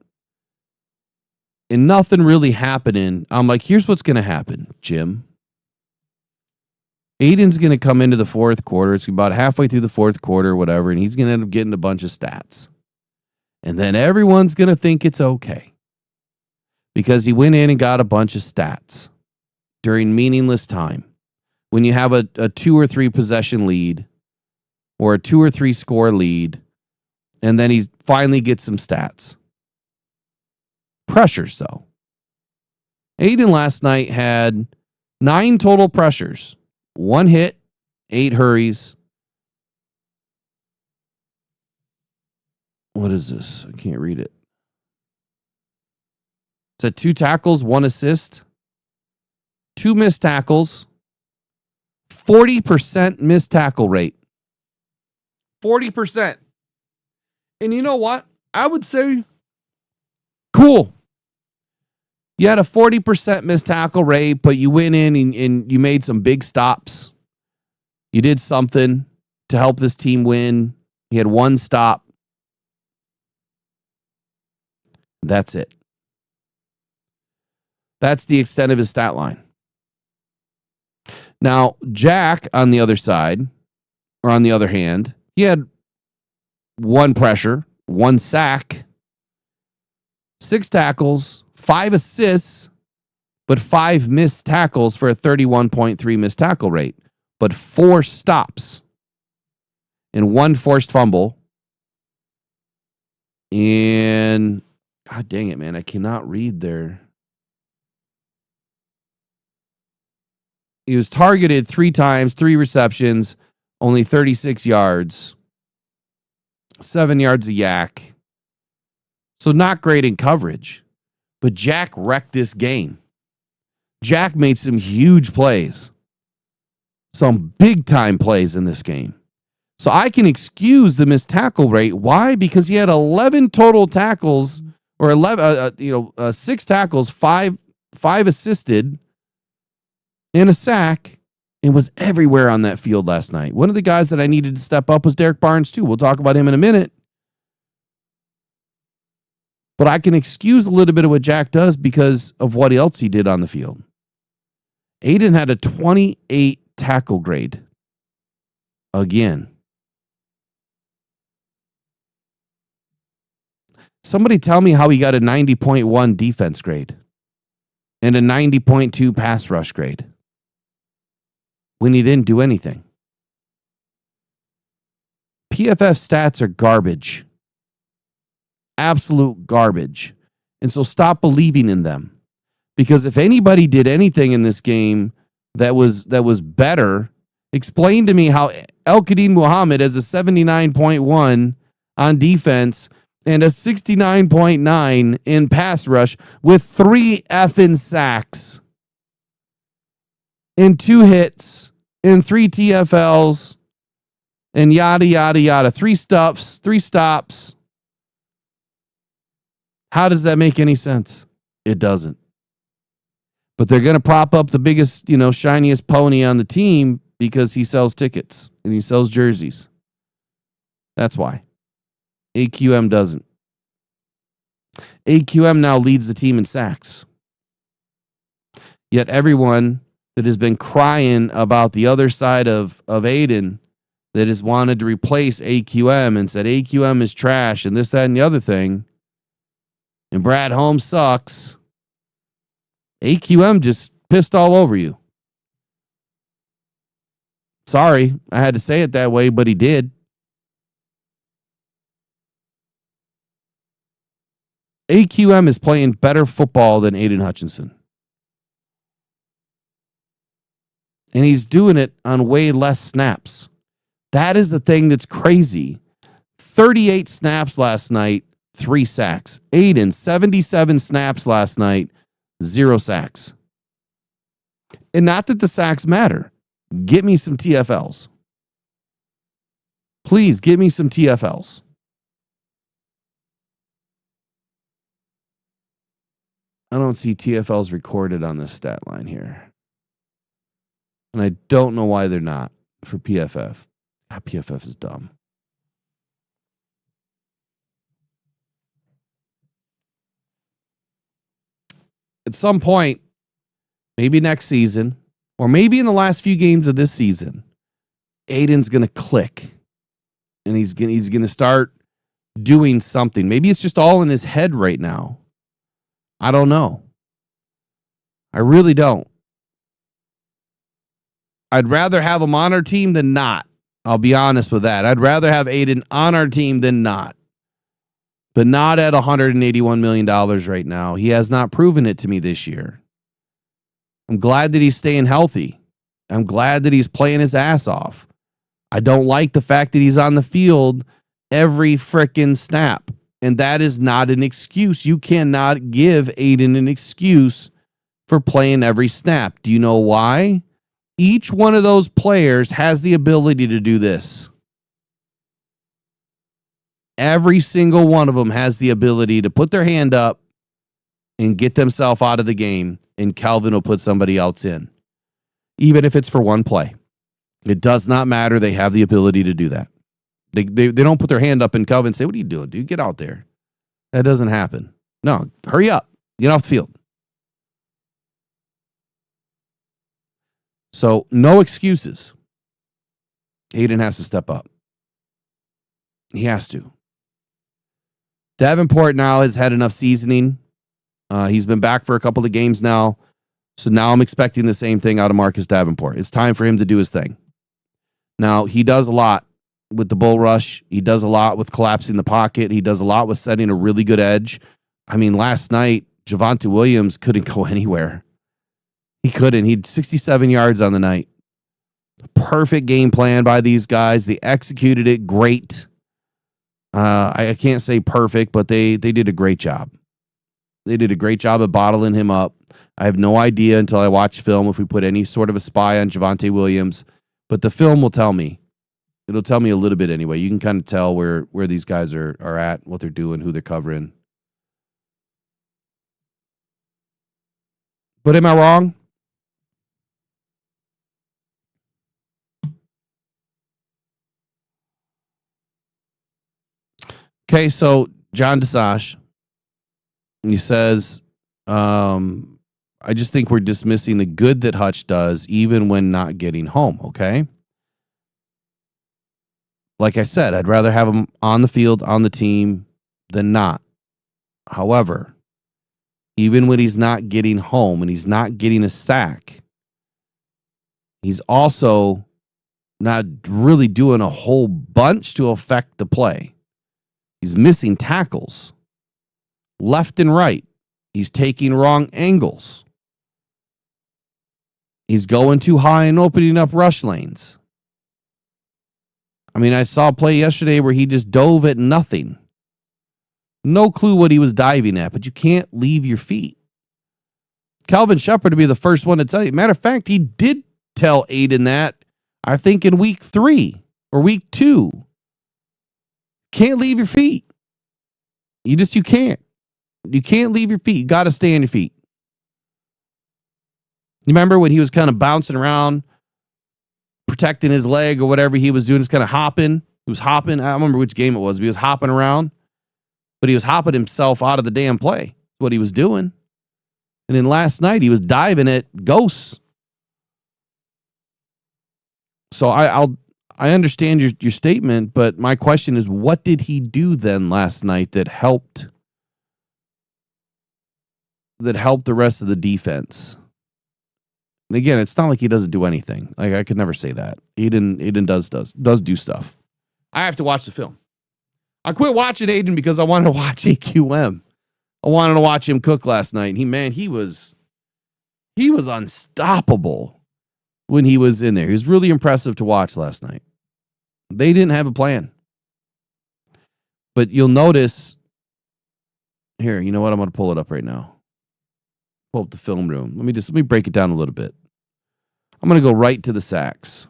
and nothing really happening, I'm like, here's what's going to happen, Jim. Aiden's going to come into the fourth quarter. It's about halfway through the fourth quarter, whatever, and he's going to end up getting a bunch of stats. And then everyone's going to think it's okay because he went in and got a bunch of stats during meaningless time. When you have a 2 or 3 possession lead or a 2 or 3 score lead, and then he finally gets some stats. Pressures, though. Aiden last night had 9 total pressures. 1 hit, 8 hurries. What is this? I can't read it. It's at 2 tackles, 1 assist, 2 missed tackles, 40% missed tackle rate. 40%. And you know what? I would say, cool. You had a 40% missed tackle rate, but you went in and you made some big stops. You did something to help this team win. You had 1 stop. That's it. That's the extent of his stat line. Now, Jack, on the other side, or on the other hand, he had 1 pressure, 1 sack, 6 tackles, 5 assists, but 5 missed tackles for a 31.3 missed tackle rate, but 4 stops and 1 forced fumble. And God dang it, man, I cannot read there. He was targeted 3 times, 3 receptions, only 36 yards, 7 yards a yak. So not great in coverage. But Jack wrecked this game. Jack made some huge plays. Some big-time plays in this game. So I can excuse the missed tackle rate. Why? Because he had 11 total tackles, or 6 tackles, 5 assisted, and a sack, and was everywhere on that field last night. One of the guys that I needed to step up was Derek Barnes, too. We'll talk about him in a minute. But I can excuse a little bit of what Jack does because of what else he did on the field. Aiden had a 28 tackle grade. Again. Somebody tell me how he got a 90.1 defense grade and a 90.2 pass rush grade when he didn't do anything. PFF stats are garbage. Absolute garbage. And so stop believing in them. Because if anybody did anything in this game that was better, explain to me how El-Qadim Muhammad has a 79.1 on defense and a 69.9 in pass rush with 3 effing sacks and 2 hits and 3 TFLs and yada, yada, yada. 3 stops. How does that make any sense? It doesn't. But they're going to prop up the biggest, shiniest pony on the team because he sells tickets and he sells jerseys. That's why. AQM doesn't. AQM now leads the team in sacks. Yet everyone that has been crying about the other side of Aiden that has wanted to replace AQM and said AQM is trash and this, that, and the other thing, and Brad Holmes sucks, AQM just pissed all over you. Sorry, I had to say it that way, but he did. AQM is playing better football than Aiden Hutchinson. And he's doing it on way less snaps. That is the thing that's crazy. 38 snaps last night, 3 sacks. Aiden, 77 snaps last night, 0 sacks. And not that the sacks matter. Get me some TFLs. Please give me some TFLs. I don't see TFLs recorded on this stat line here. And I don't know why they're not for PFF. PFF is dumb. At some point, maybe next season, or maybe in the last few games of this season, Aiden's going to click. And he's going to start doing something. Maybe it's just all in his head right now. I don't know. I really don't. I'd rather have him on our team than not. I'll be honest with that. I'd rather have Aiden on our team than not. But not at $181 million right now. He has not proven it to me this year. I'm glad that he's staying healthy. I'm glad that he's playing his ass off. I don't like the fact that he's on the field every frickin' snap. And that is not an excuse. You cannot give Aiden an excuse for playing every snap. Do you know why? Each one of those players has the ability to do this. Every single one of them has the ability to put their hand up and get themselves out of the game, and Calvin will put somebody else in. Even if it's for one play. It does not matter. They have the ability to do that. They don't put their hand up in Calvin and say, "What are you doing, dude? Get out there." That doesn't happen. No, hurry up. Get off the field. So, no excuses. Aiden has to step up. He has to. Davenport now has had enough seasoning. He's been back for a couple of games now. So now I'm expecting the same thing out of Marcus Davenport. It's time for him to do his thing. Now, he does a lot with the bull rush. He does a lot with collapsing the pocket. He does a lot with setting a really good edge. I mean, last night, Javonte Williams couldn't go anywhere. He couldn't. He had 67 yards on the night. Perfect game plan by these guys. They executed it great. I can't say perfect, but they did a great job. They did a great job of bottling him up. I have no idea until I watch film if we put any sort of a spy on Javonte Williams, but the film will tell me. It'll tell me a little bit anyway. You can kind of tell where these guys are at, what they're doing, who they're covering. But am I wrong? Okay, so John DeSage, he says, I just think we're dismissing the good that Hutch does even when not getting home, okay? Like I said, I'd rather have him on the field, on the team, than not. However, even when he's not getting home and he's not getting a sack, he's also not really doing a whole bunch to affect the play. He's missing tackles left and right. He's taking wrong angles. He's going too high and opening up rush lanes. I mean, I saw a play yesterday where he just dove at nothing. No clue what he was diving at, but you can't leave your feet. Calvin Shepard to be the first one to tell you. Matter of fact, he did tell Aiden that, I think, in week 3 or week 2. Can't leave your feet. You can't. You can't leave your feet. You got to stay on your feet. You remember when he was kind of bouncing around, protecting his leg or whatever he was doing? He's kind of hopping. He was hopping. I don't remember which game it was, but he was hopping around. But he was hopping himself out of the damn play. What he was doing. And then last night he was diving at ghosts. So I understand your statement, but my question is, what did he do then last night that helped the rest of the defense? And again, it's not like he doesn't do anything. Like, I could never say that. Aiden does do stuff. I have to watch the film. I quit watching Aiden because I wanted to watch AQM. I wanted to watch him cook last night. He was unstoppable when he was in there. He was really impressive to watch last night. They didn't have a plan. But you'll notice here, you know what? I'm going to pull it up right now. Pull up the film room. Let me break it down a little bit. I'm going to go right to the sacks.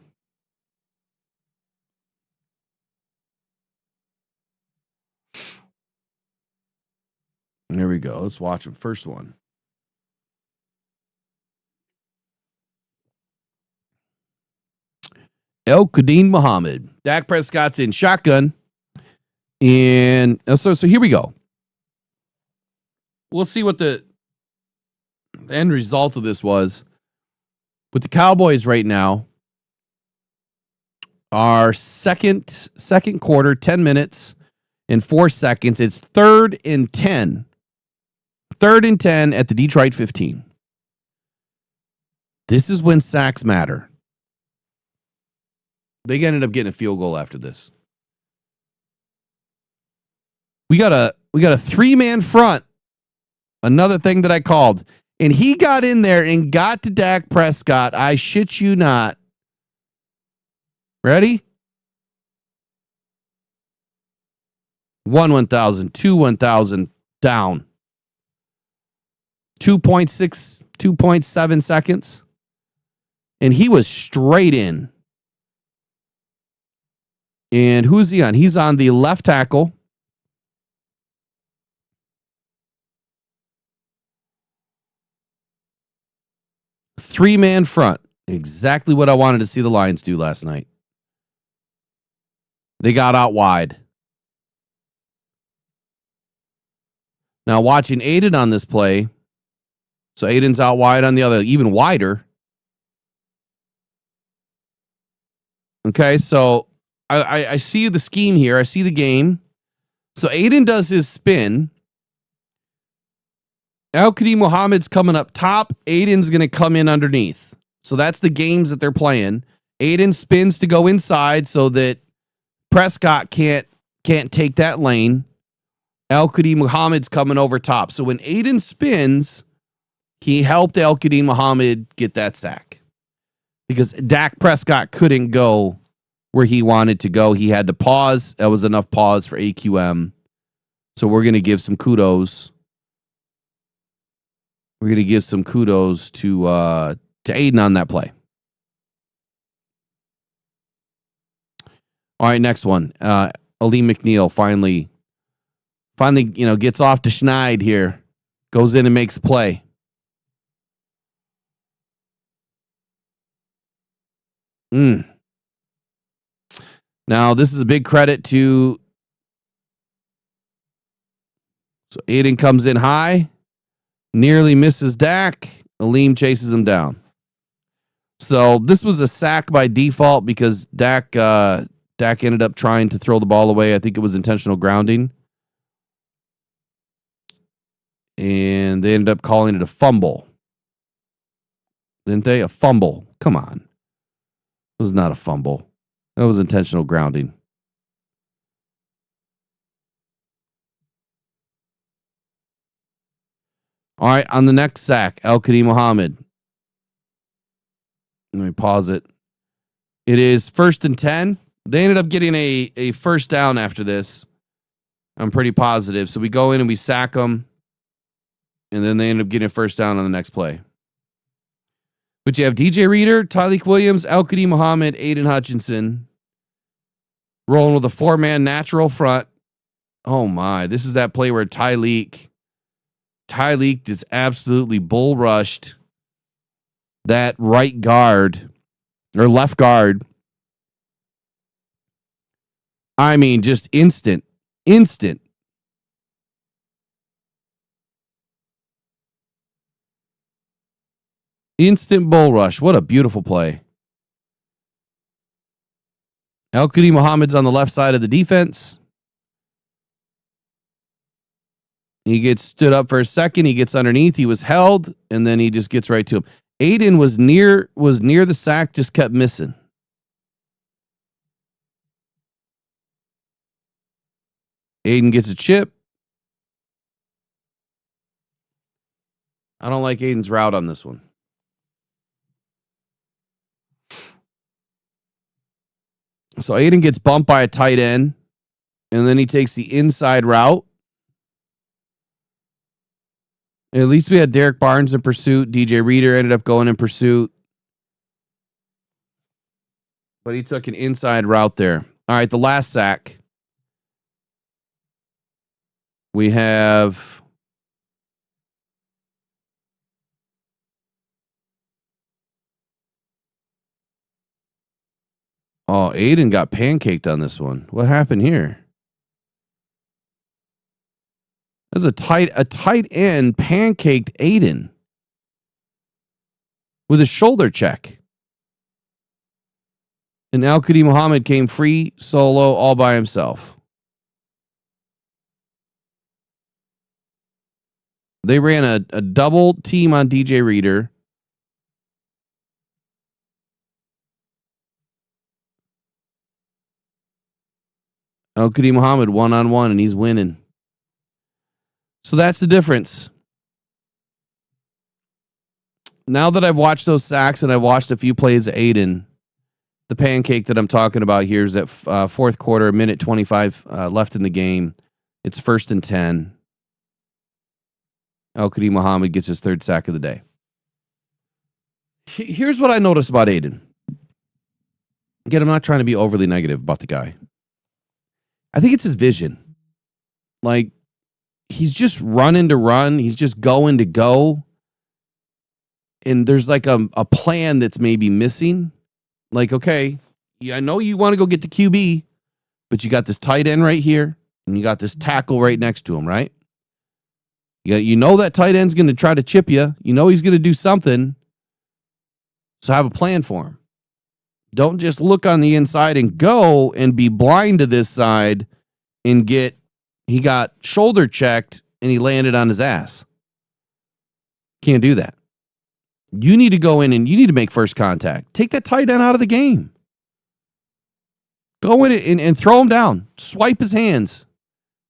There we go. Let's watch them. First one. El-Quadin Muhammad. Dak Prescott's in shotgun. And so here we go. We'll see what the end result of this was. With the Cowboys right now, our second quarter, 10 minutes and 4 seconds. It's 3rd and 10. 3rd and 10 at the Detroit 15. This is when sacks matter. They ended up getting a field goal after this. We got a 3-man front. Another thing that I called. And he got in there and got to Dak Prescott. I shit you not. Ready? 1,000, 1,000, down. 2.6, 2.7 seconds. And he was straight in. And who's he on? He's on the left tackle. Three-man front. Exactly what I wanted to see the Lions do last night. They got out wide. Now watching Aiden on this play. So Aiden's out wide on the other, even wider. Okay, so I see the scheme here. I see the game. So Aiden does his spin. El-Quadin Muhammad's coming up top. Aiden's going to come in underneath. So that's the games that they're playing. Aiden spins to go inside so that Prescott can't take that lane. El-Quadin Muhammad's coming over top. So when Aiden spins, he helped El-Quadin Muhammad get that sack. Because Dak Prescott couldn't go where he wanted to go. He had to pause. That was enough pause for AQM. So we're going to give some kudos. We're going to give some kudos to Aiden on that play. All right, next one. Ali McNeil finally, gets off to Schneid here. Goes in and makes a play. Now, this is a big credit to... So Aiden comes in high. Nearly misses Dak. Aleem chases him down. So this was a sack by default because Dak ended up trying to throw the ball away. I think it was intentional grounding. And they ended up calling it a fumble. Didn't they? A fumble. Come on. It was not a fumble. That was intentional grounding. All right, on the next sack, El-Quadin Muhammad. Let me pause it. It is 1st and 10. They ended up getting a first down after this. I'm pretty positive. So we go in and we sack them. And then they end up getting a first down on the next play. But you have DJ Reader, Tyleek Williams, El-Quadin Muhammad, Aiden Hutchinson. Rolling with a 4-man natural front. Oh my, this is that play where Tyleek just absolutely bull rushed that right guard or left guard. I mean, just instant. Instant bull rush. What a beautiful play. El-Quadin Muhammad's on the left side of the defense. He gets stood up for a second. He gets underneath. He was held, and then he just gets right to him. Aiden was near the sack, just kept missing. Aiden gets a chip. I don't like Aiden's route on this one. So Aiden gets bumped by a tight end, and then he takes the inside route. At least we had Derek Barnes in pursuit. DJ Reader ended up going in pursuit. But he took an inside route there. All right, the last sack. We have Aiden got pancaked on this one. What happened here? That's a tight end pancaked Aiden with a shoulder check. And Al-Qadi Muhammad came free, solo, all by himself. They ran a double team on DJ Reader. Al-Qadi Muhammad one-on-one, and he's winning. So that's the difference. Now that I've watched those sacks and I've watched a few plays of Aiden, the pancake that I'm talking about here is at fourth quarter, minute 25 left in the game. It's 1st and 10. Al-Qadi Muhammad gets his third sack of the day. Here's what I noticed about Aiden. Again, I'm not trying to be overly negative about the guy. I think it's his vision. Like, he's just running to run. He's just going to go. And there's like a plan that's maybe missing. Like, okay, yeah, I know you want to go get the QB, but you got this tight end right here, and you got this tackle right next to him, right? You know that tight end's going to try to chip you. You know he's going to do something. So have a plan for him. Don't just look on the inside and go and be blind to this side and he got shoulder checked and he landed on his ass. Can't do that. You need to go in and you need to make first contact. Take that tight end out of the game. Go in and throw him down. Swipe his hands.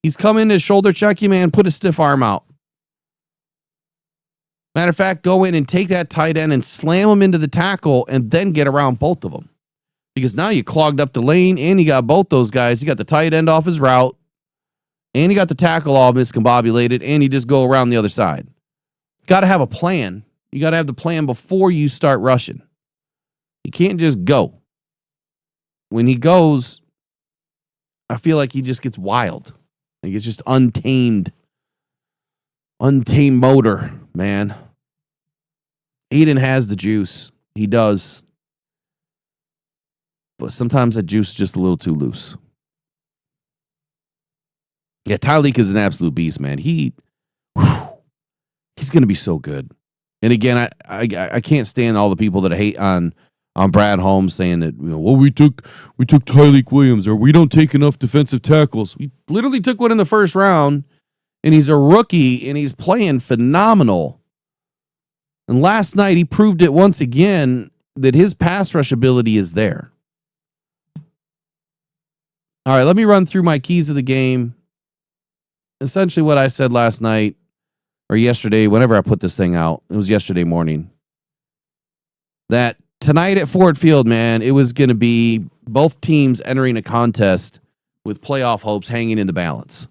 He's coming to shoulder check you, man. Put a stiff arm out. Matter of fact, go in and take that tight end and slam him into the tackle and then get around both of them. Because now you clogged up the lane and you got both those guys. You got the tight end off his route and you got the tackle all miscombobulated and you just go around the other side. Got to have a plan. You got to have the plan before you start rushing. You can't just go. When he goes, I feel like he just gets wild. Like it's just untamed motor, man. Aiden has the juice. He does. But sometimes that juice is just a little too loose. Yeah, Tyreek is an absolute beast, man. He's going to be so good. And again, I can't stand all the people that hate on Brad Holmes saying that, well, we took Tyreek Williams or we don't take enough defensive tackles. We literally took one in the first round. And he's a rookie, and he's playing phenomenal. And last night, he proved it once again that his pass rush ability is there. All right, let me run through my keys of the game. Essentially what I said last night, or yesterday, whenever I put this thing out, it was yesterday morning, that tonight at Ford Field, man, it was going to be both teams entering a contest with playoff hopes hanging in the balance.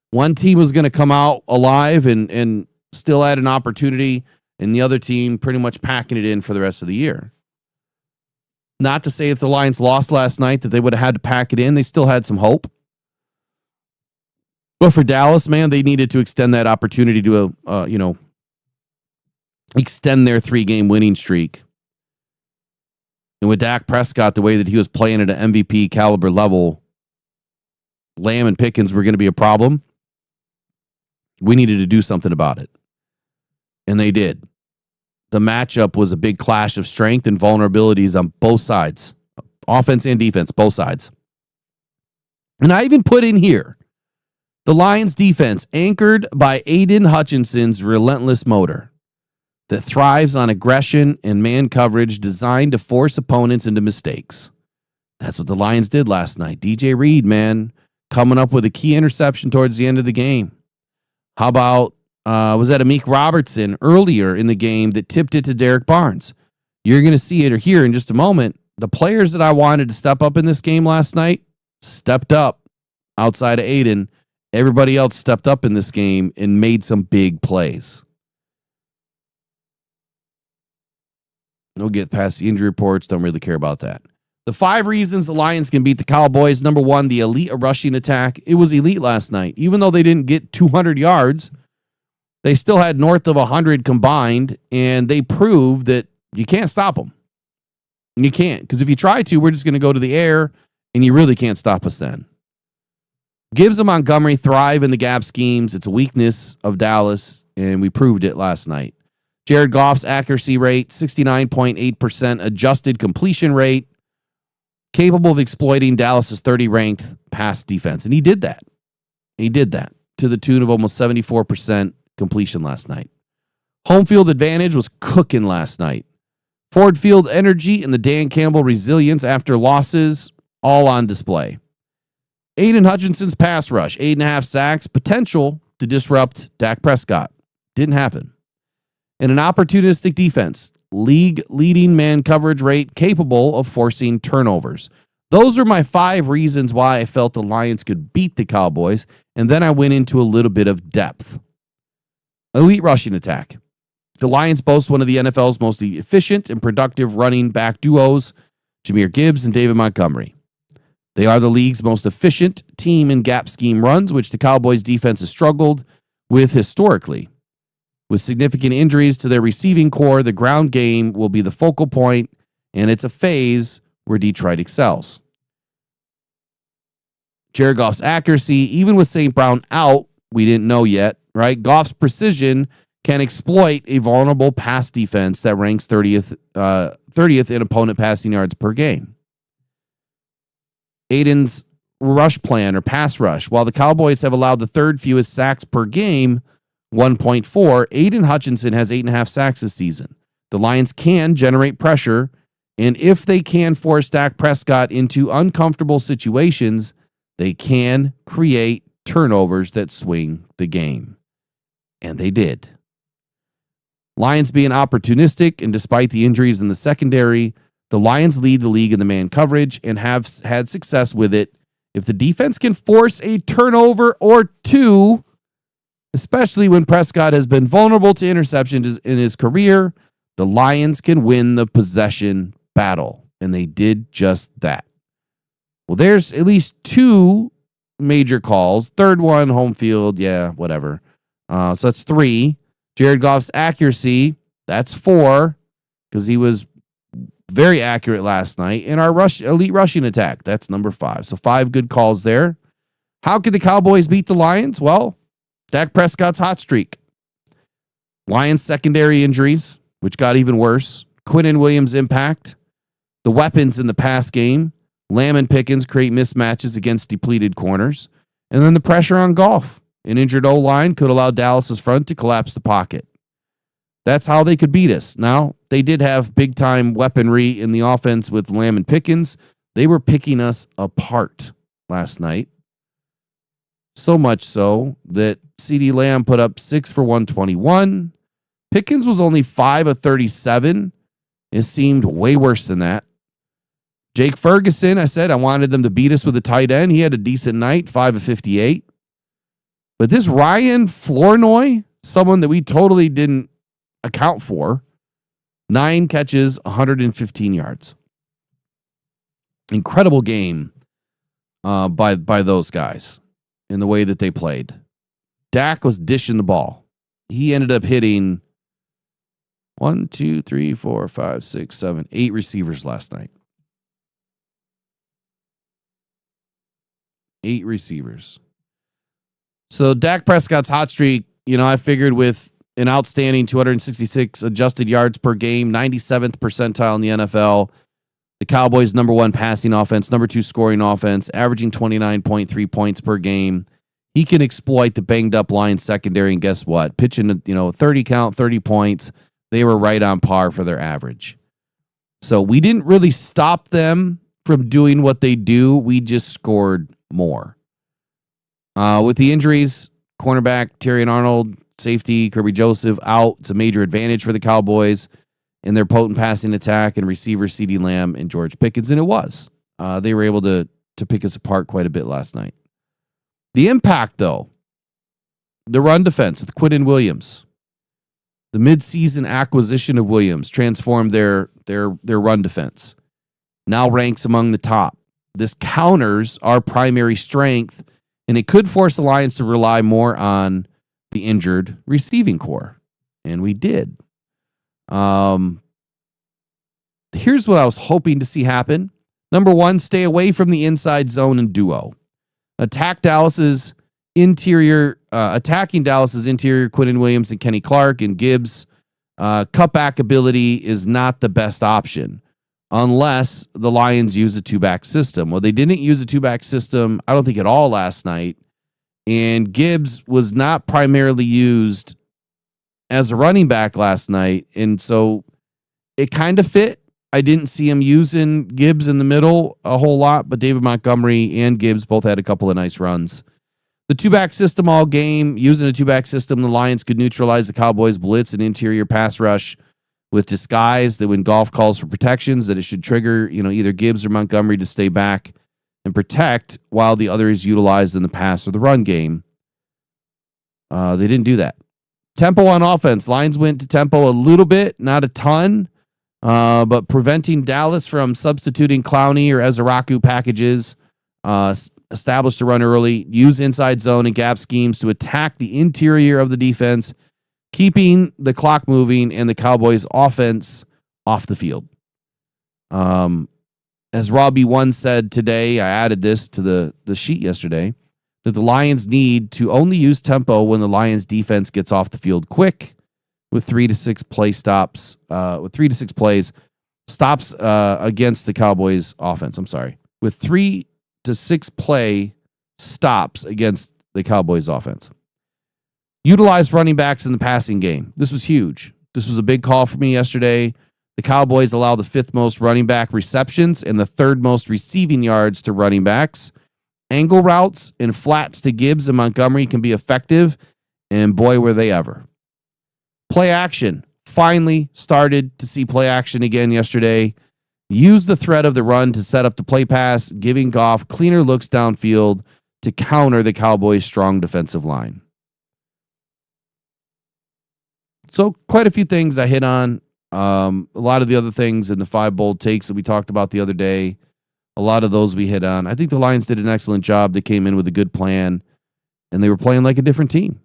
One team was going to come out alive and still had an opportunity, and the other team pretty much packing it in for the rest of the year. Not to say if the Lions lost last night that they would have had to pack it in. They still had some hope. But for Dallas, man, they needed to extend that opportunity to extend their 3-game winning streak. And with Dak Prescott, the way that he was playing at an MVP caliber level, Lamb and Pickens were going to be a problem. We needed to do something about it. And they did. The matchup was a big clash of strength and vulnerabilities on both sides. Offense and defense, both sides. And I even put in here the Lions defense anchored by Aiden Hutchinson's relentless motor that thrives on aggression and man coverage designed to force opponents into mistakes. That's what the Lions did last night. DJ Reed, man, coming up with a key interception towards the end of the game. How about, was that Amik Robertson earlier in the game that tipped it to Derek Barnes? You're going to see it or hear in just a moment. The players that I wanted to step up in this game last night stepped up outside of Aiden. Everybody else stepped up in this game and made some big plays. We'll get past the injury reports. Don't really care about that. The 5 reasons the Lions can beat the Cowboys. Number 1, the elite rushing attack. It was elite last night. Even though they didn't get 200 yards, they still had north of 100 combined, and they proved that you can't stop them. And you can't, because if you try to, we're just going to go to the air, and you really can't stop us then. Gibbs and Montgomery thrive in the gap schemes. It's a weakness of Dallas, and we proved it last night. Jared Goff's accuracy rate, 69.8% adjusted completion rate, capable of exploiting Dallas's 30-ranked pass defense. And he did that. He did that to the tune of almost 74% completion last night. Home field advantage was cooking last night. Ford Field energy and the Dan Campbell resilience after losses, all on display. Aiden Hutchinson's pass rush, 8.5 sacks, potential to disrupt Dak Prescott. Didn't happen. And an opportunistic defense, league-leading man coverage rate capable of forcing turnovers. Those are my 5 reasons why I felt the Lions could beat the Cowboys, and then I went into a little bit of depth. Elite rushing attack. The Lions boast one of the NFL's most efficient and productive running back duos, Jahmyr Gibbs and David Montgomery. They are the league's most efficient team in gap scheme runs, which the Cowboys defense has struggled with historically. With significant injuries to their receiving core, the ground game will be the focal point, and it's a phase where Detroit excels. Jared Goff's accuracy, even with St. Brown out, we didn't know yet, right? Goff's precision can exploit a vulnerable pass defense that ranks 30th in opponent passing yards per game. Aiden's rush plan or pass rush. While the Cowboys have allowed the 3rd fewest sacks per game, 1.4, Aiden Hutchinson has 8.5 sacks this season. The Lions can generate pressure, and if they can force Dak Prescott into uncomfortable situations, they can create turnovers that swing the game. And they did. Lions being opportunistic, and despite the injuries in the secondary, the Lions lead the league in the man coverage and have had success with it. If the defense can force a turnover or 2, especially when Prescott has been vulnerable to interceptions in his career, the Lions can win the possession battle. And they did just that. Well, there's at least 2 major calls. 3rd one, home field, yeah, whatever. So that's 3. Jared Goff's accuracy, that's 4, because he was very accurate last night. And our elite rushing attack, that's number 5. So 5 good calls there. How could the Cowboys beat the Lions? Well, Dak Prescott's hot streak. Lions secondary injuries, which got even worse. Quinnen Williams' impact. The weapons in the pass game. Lamb and Pickens create mismatches against depleted corners. And then the pressure on Goff. An injured O-line could allow Dallas's front to collapse the pocket. That's how they could beat us. Now, they did have big-time weaponry in the offense with Lamb and Pickens. They were picking us apart last night. So much so that CeeDee Lamb put up 6 for 121. Pickens was only 5 of 37. It seemed way worse than that. Jake Ferguson, I said I wanted them to beat us with a tight end. He had a decent night, 5 of 58. But this Ryan Flournoy, someone that we totally didn't account for, 9 catches, 115 yards. Incredible game by those guys in the way that they played. Dak was dishing the ball. He ended up hitting 1, 2, 3, 4, 5, 6, 7, 8 receivers last night. 8 receivers. So Dak Prescott's hot streak, I figured with an outstanding 266 adjusted yards per game, 97th percentile in the NFL. The Cowboys' number 1 passing offense, number 2 scoring offense, averaging 29.3 points per game. He can exploit the banged up Lions secondary, and guess what? Pitching, 30 count, 30 points. They were right on par for their average. So we didn't really stop them from doing what they do. We just scored more. With the injuries, cornerback Terrion Arnold, safety Kirby Joseph out. It's a major advantage for the Cowboys in their potent passing attack, and receiver CeeDee Lamb and George Pickens, and it was. They were able to pick us apart quite a bit last night. The impact, though, the run defense with Quinnen Williams, the midseason acquisition of Williams transformed their run defense. now ranks among the top. This counters our primary strength, and it could force the Lions to rely more on the injured receiving core. And we did. Here's what I was hoping to see happen. Number one, stay away from the inside zone and duo. Attacking Dallas's interior, Quinnen Williams and Kenny Clark and Gibbs. Cutback ability is not the best option unless the Lions use a two-back system. Well, they didn't use a two-back system, I don't think at all last night. And Gibbs was not primarily used as a running back last night. And so it kind of fit. I didn't see him using Gibbs in the middle a whole lot, but David Montgomery and Gibbs both had a couple of nice runs. The two-back system all game, using a two-back system, the Lions could neutralize the Cowboys' blitz and interior pass rush with disguise that when Goff calls for protections, that it should trigger, either Gibbs or Montgomery to stay back and protect while the other is utilized in the pass or the run game. They didn't do that. Tempo on offense. Lions went to tempo a little bit, not a ton. But preventing Dallas from substituting Clowney or Ezeraku packages, establish the run early, use inside zone and gap schemes to attack the interior of the defense, keeping the clock moving and the Cowboys' offense off the field. As Robbie One said today, I added this to the sheet yesterday, that the Lions need to only use tempo when the Lions' defense gets off the field quick, with 3 to 6 play stops, with 3 to 6 plays, stops against the Cowboys offense. I'm sorry. With 3 to 6 play stops against the Cowboys offense. Utilize running backs in the passing game. This was huge. This was a big call for me yesterday. The Cowboys allow the 5th most running back receptions and the 3rd most receiving yards to running backs. Angle routes and flats to Gibbs and Montgomery can be effective, and boy, were they ever. Play action. Finally started to see play action again yesterday. Use the threat of the run to set up the play pass, giving Goff cleaner looks downfield to counter the Cowboys' strong defensive line. So quite a few things I hit on. A lot of the other things in the 5 bold takes that we talked about the other day, a lot of those we hit on. I think the Lions did an excellent job. They came in with a good plan, and they were playing like a different team.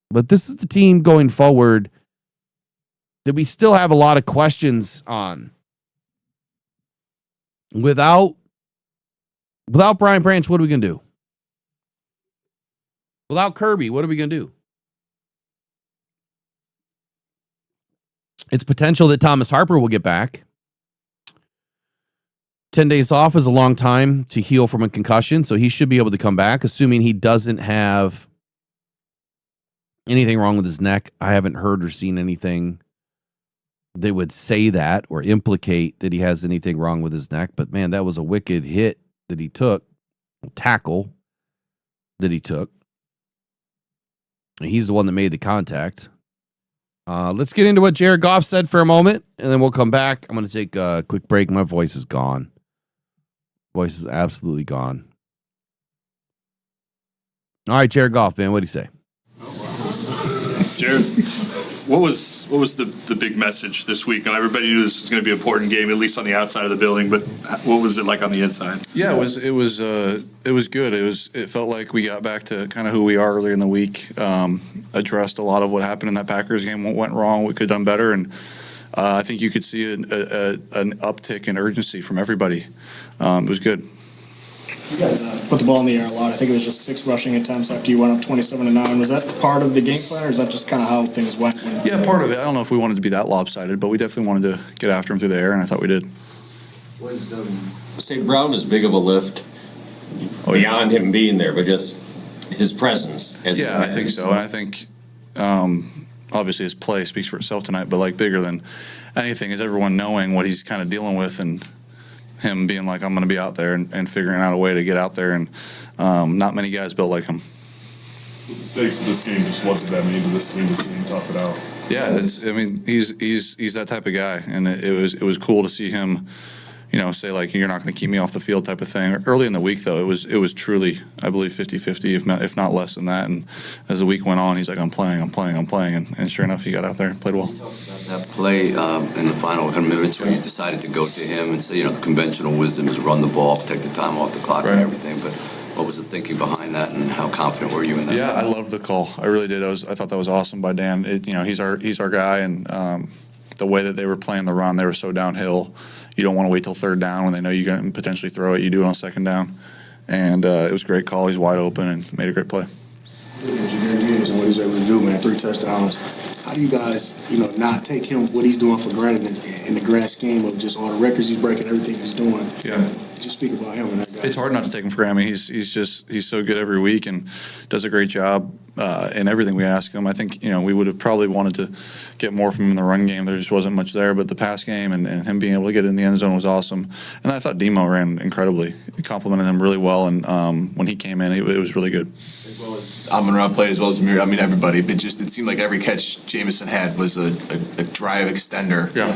But this is the team going forward that we still have a lot of questions on. Without Brian Branch, what are we going to do? Without Kirby, what are we going to do? It's potential that Thomas Harper will get back. 10 days off is a long time to heal from a concussion, so he should be able to come back, assuming he doesn't have anything wrong with his neck. I haven't heard or seen anything they would say that or implicate that he has anything wrong with his neck. But man, that was a wicked hit that he took, tackle that he took. He's the one that made the contact. Let's get into what Jared Goff said for a moment, and then we'll come back. I'm going to take a quick break. My voice is gone. Voice is absolutely gone. All right, Jared Goff, man, what do you say? Jared, what was the big message this week? Now, everybody knew this was going to be an important game, at least on the outside of the building. But what was it like on the inside? Yeah, it was good. It felt like we got back to kind of who we are earlier in the week. Addressed a lot of what happened in that Packers game, what went wrong, what could have done better, and I think you could see an uptick in urgency from everybody. It was good. You guys put the ball in the air a lot. I think it was just 6 rushing attempts after you went up 27-9. Was that part of the game plan, or is that just kind of how things went? Yeah, part of it. I don't know if we wanted to be that lopsided, but we definitely wanted to get after him through the air, and I thought we did. Was St. Brown as big of a lift beyond him being there, but just his presence? Yeah, I think so, and I think obviously his play speaks for itself tonight, but like bigger than anything is everyone knowing what he's kind of dealing with and him being like, I'm going to be out there and figuring out a way to get out there, and not many guys built like him. The stakes of this game, just what did that mean to this team to see him tough it out? Yeah, he's that type of guy, and it was cool to see him say like you're not going to keep me off the field type of thing. Early in the week, though, it was truly, I believe, 50-50, if not less than that. And as the week went on, he's like, I'm playing. And sure enough, he got out there and played well. That play in the final kind of minutes where you decided to go to him and say, the conventional wisdom is run the ball, take the time off the clock and everything. But what was the thinking behind that, and how confident were you in that? Yeah, I loved the call. I really did. I thought that was awesome by Dan. He's our guy, and the way that they were playing the run, they were so downhill. You don't want to wait till third down when they know you're going to potentially throw it. You do it on second down. And it was a great call. He's wide open and made a great play. Games and what he's able to do, man, 3 touchdowns. How do you guys, not take him, what he's doing for granted in the grand scheme of just all the records he's breaking, everything he's doing? Yeah. Just speak about him and that guy. It's hard not to take him for granted. I mean, he's so good every week and does a great job in everything we ask him. I think, we would have probably wanted to get more from him in the run game. There just wasn't much there, but the pass game and him being able to get in the end zone was awesome. And I thought Demo ran incredibly. It complimented him really well, and when he came in, it was really good. As well as Amon-Ra played, as well as Amir, everybody. But it seemed like every catch Jameson had was a drive extender. Yeah.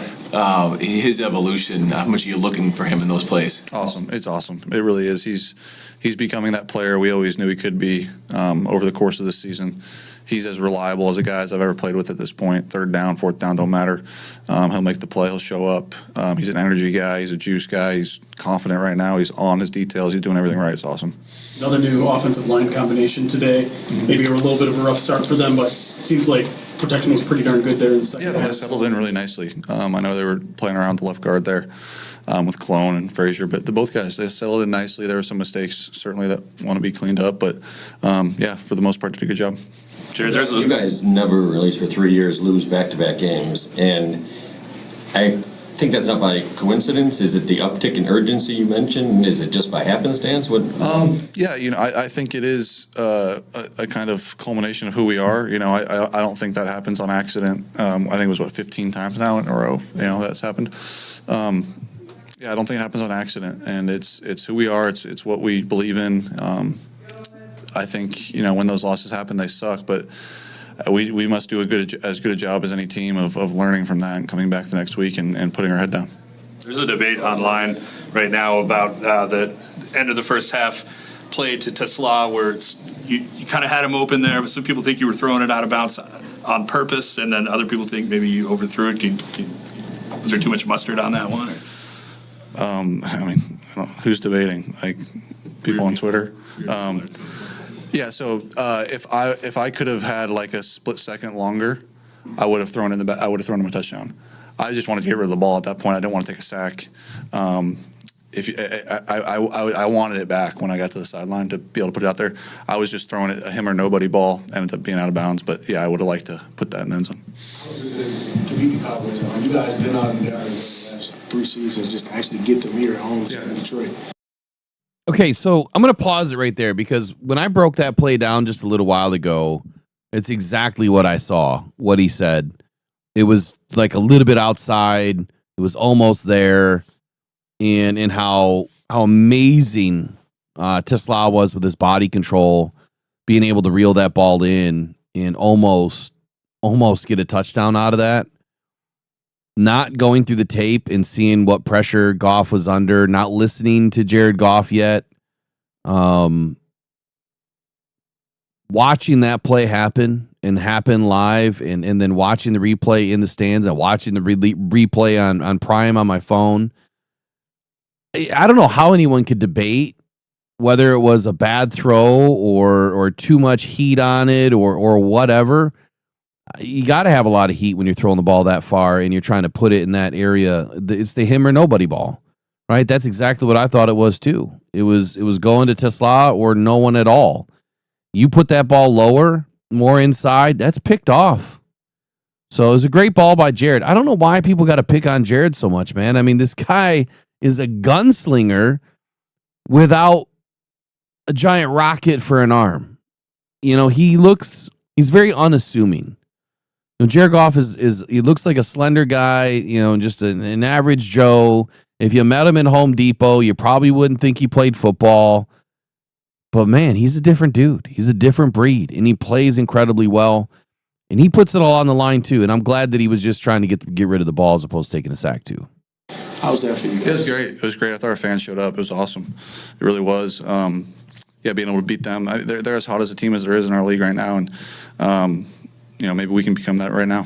His evolution, how much are you looking for him in those plays? Awesome. It's awesome. It really is. He's becoming that player we always knew he could be over the course of this season. He's as reliable as a guy as I've ever played with at this point. Third down, fourth down, don't matter. He'll make the play. He'll show up. He's an energy guy. He's a juice guy. He's confident right now. He's on his details. He's doing everything right. It's awesome. Another new offensive line combination today. Maybe a little bit of a rough start for them, but it seems like protection was pretty darn good there in the second half. They settled in really nicely. I know they were playing around the left guard there with Clone and Frazier, but both guys, they settled in nicely. There were some mistakes, certainly, that want to be cleaned up, but for the most part, did a good job. Jared, You guys never, at least for 3 years, lose back-to-back games, and I think that's not by coincidence. Is it the uptick in urgency you mentioned? Is it just by happenstance? I think it is a kind of culmination of who we are. I don't think that happens on accident. I think it was 15 times now in a row. That's happened. I don't think it happens on accident, and it's who we are. It's what we believe in. I think when those losses happen, they suck, but we must do as good a job as any team of learning from that and coming back the next week and putting our head down. There's a debate online right now about the end of the first half play to Tesla, where you kind of had him open there, but some people think you were throwing it out of bounds on purpose, and then other people think maybe you overthrew it. Was there too much mustard on that one? Who's debating? Like people on Twitter? So if I could have had like a split second longer, I would have thrown him a touchdown. I just wanted to get rid of the ball at that point. I didn't want to take a sack. I wanted it back when I got to the sideline to be able to put it out there. I was just throwing it a him or nobody ball, ended up being out of bounds. But I would have liked to put that in the end zone. To beat the Cowboys, you guys been out there the last 3 seasons just to actually get them here at home in Detroit. Okay, so I'm going to pause it right there because when I broke that play down just a little while ago, it's exactly what I saw, what he said. It was like a little bit outside. It was almost there. And how amazing Tesla was with his body control, being able to reel that ball in and almost get a touchdown out of that. Not going through the tape and seeing what pressure Goff was under, not listening to Jared Goff yet. Watching that play happen live and then watching the replay in the stands and watching the replay on Prime on my phone. I don't know how anyone could debate whether it was a bad throw or too much heat on it or whatever. You got to have a lot of heat when you're throwing the ball that far and you're trying to put it in that area. It's the him or nobody ball, right? That's exactly what I thought it was too. It was going to Tesla or no one at all. You put that ball lower, more inside, that's picked off. So it was a great ball by Jared. I don't know why people got to pick on Jared so much, man. I mean, this guy is a gunslinger without a giant rocket for an arm. He's very unassuming. Jared Goff he looks like a slender guy, just an average Joe. If you met him in Home Depot, you probably wouldn't think he played football. But man, he's a different dude. He's a different breed, and he plays incredibly well. And he puts it all on the line too. And I'm glad that he was just trying to get rid of the ball as opposed to taking a sack too. How was that for you guys? It was great. It was great. I thought our fans showed up. It was awesome. It really was. Being able to beat them. They're as hot as a team as there is in our league right now, and maybe we can become that right now.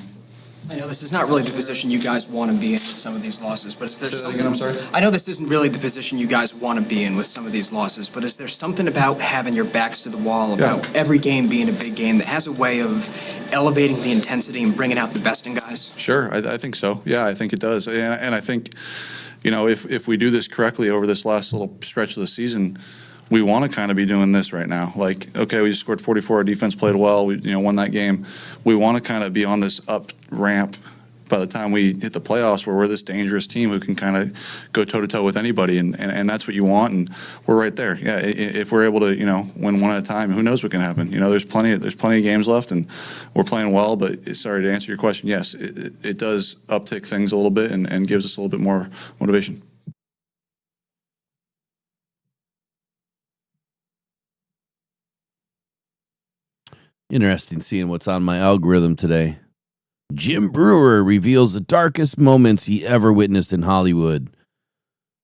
I know this is not really the position you guys want to be in with some of these losses, but is there Say that something? again, I'm sorry? I know this isn't really the position you guys want to be in with some of these losses, but is there something about having your backs to the wall, about every game being a big game, that has a way of elevating the intensity and bringing out the best in guys? Sure, I think so. Yeah, I think it does, and I think, if we do this correctly over this last little stretch of the season, we want to kind of be doing this right now. Like, okay, we just scored 44. Our defense played well. We, won that game. We want to kind of be on this up ramp by the time we hit the playoffs, where we're this dangerous team who can kind of go toe to toe with anybody, and that's what you want. And we're right there. Yeah, if we're able to, win one at a time, who knows what can happen? There's plenty of games left, and we're playing well. But sorry, to answer your question, yes, it does uptick things a little bit and gives us a little bit more motivation. Interesting seeing what's on my algorithm today. Jim Brewer reveals the darkest moments he ever witnessed in Hollywood.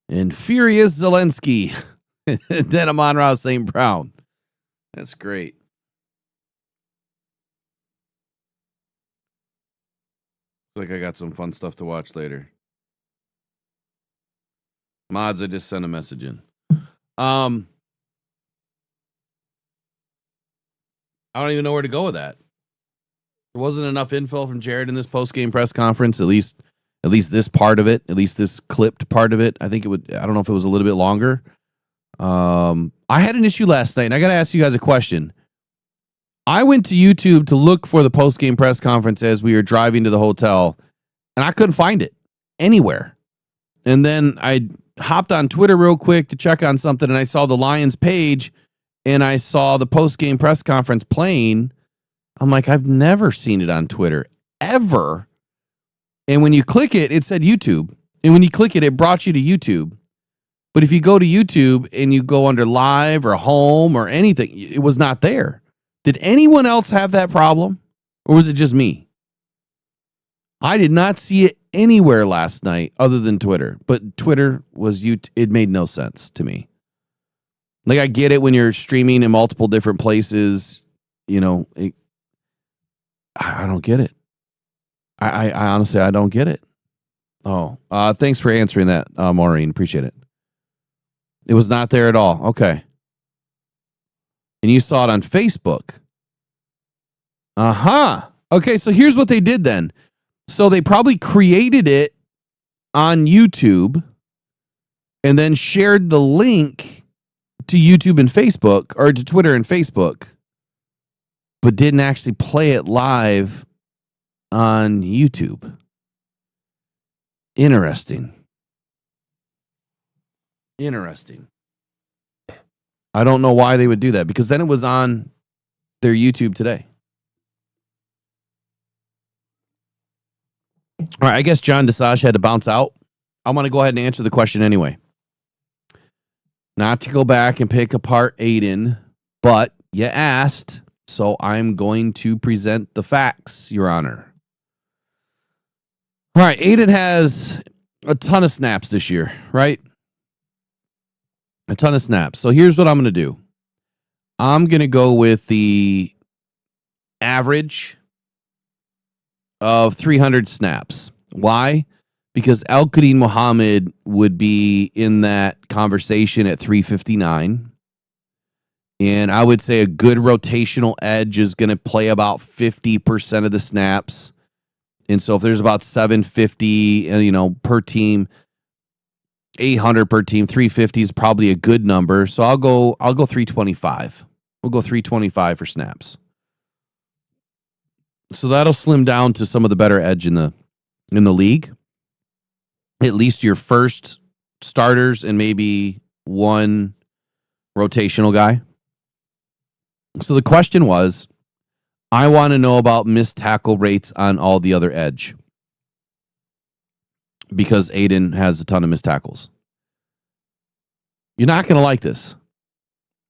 And Furious Zelensky. Then Amon-Ra St. Brown. That's great. Looks like I got some fun stuff to watch later. Mods, I just sent a message in. I don't even know where to go with that. There wasn't enough info from Jared in this post-game press conference, at least this part of it, at least this clipped part of it. I don't know if it was a little bit longer. I had an issue last night, and I got to ask you guys a question. I went to YouTube to look for the post-game press conference as we were driving to the hotel, and I couldn't find it anywhere. And then I hopped on Twitter real quick to check on something, and I saw the Lions page, and I saw the post-game press conference playing. I'm like, I've never seen it on Twitter, ever. And when you click it, it said YouTube. And when you click it, it brought you to YouTube. But if you go to YouTube and you go under live or home or anything, it was not there. Did anyone else have that problem? Or was it just me? I did not see it anywhere last night other than Twitter. But Twitter it made no sense to me. Like, I get it when you're streaming in multiple different places, I don't get it. I honestly, I don't get it. Oh, thanks for answering that, Maureen. Appreciate it. It was not there at all. Okay. And you saw it on Facebook. Okay, so here's what they did then. So they probably created it on YouTube and then shared the link to YouTube and Facebook, or to Twitter and Facebook, but didn't actually play it live on YouTube. Interesting. I don't know why they would do that, because then it was on their YouTube today. All right, I guess John Desage had to bounce out. I want to go ahead and answer the question anyway. Not to go back and pick apart Aiden, but you asked, so I'm going to present the facts, Your Honor. All right, Aiden has a ton of snaps this year, right? A ton of snaps. So here's what I'm going to do. I'm going to go with the average of 300 snaps. Why? Because Al-Qadim Muhammad would be in that conversation at 359. And I would say a good rotational edge is going to play about 50% of the snaps. And so if there's about 750, per team, 800 per team, 350 is probably a good number. So I'll go 325. We'll go 325 for snaps. So that'll slim down to some of the better edge in the league. At least your first starters and maybe one rotational guy. So the question was, I want to know about missed tackle rates on all the other edge, because Aiden has a ton of missed tackles. You're not going to like this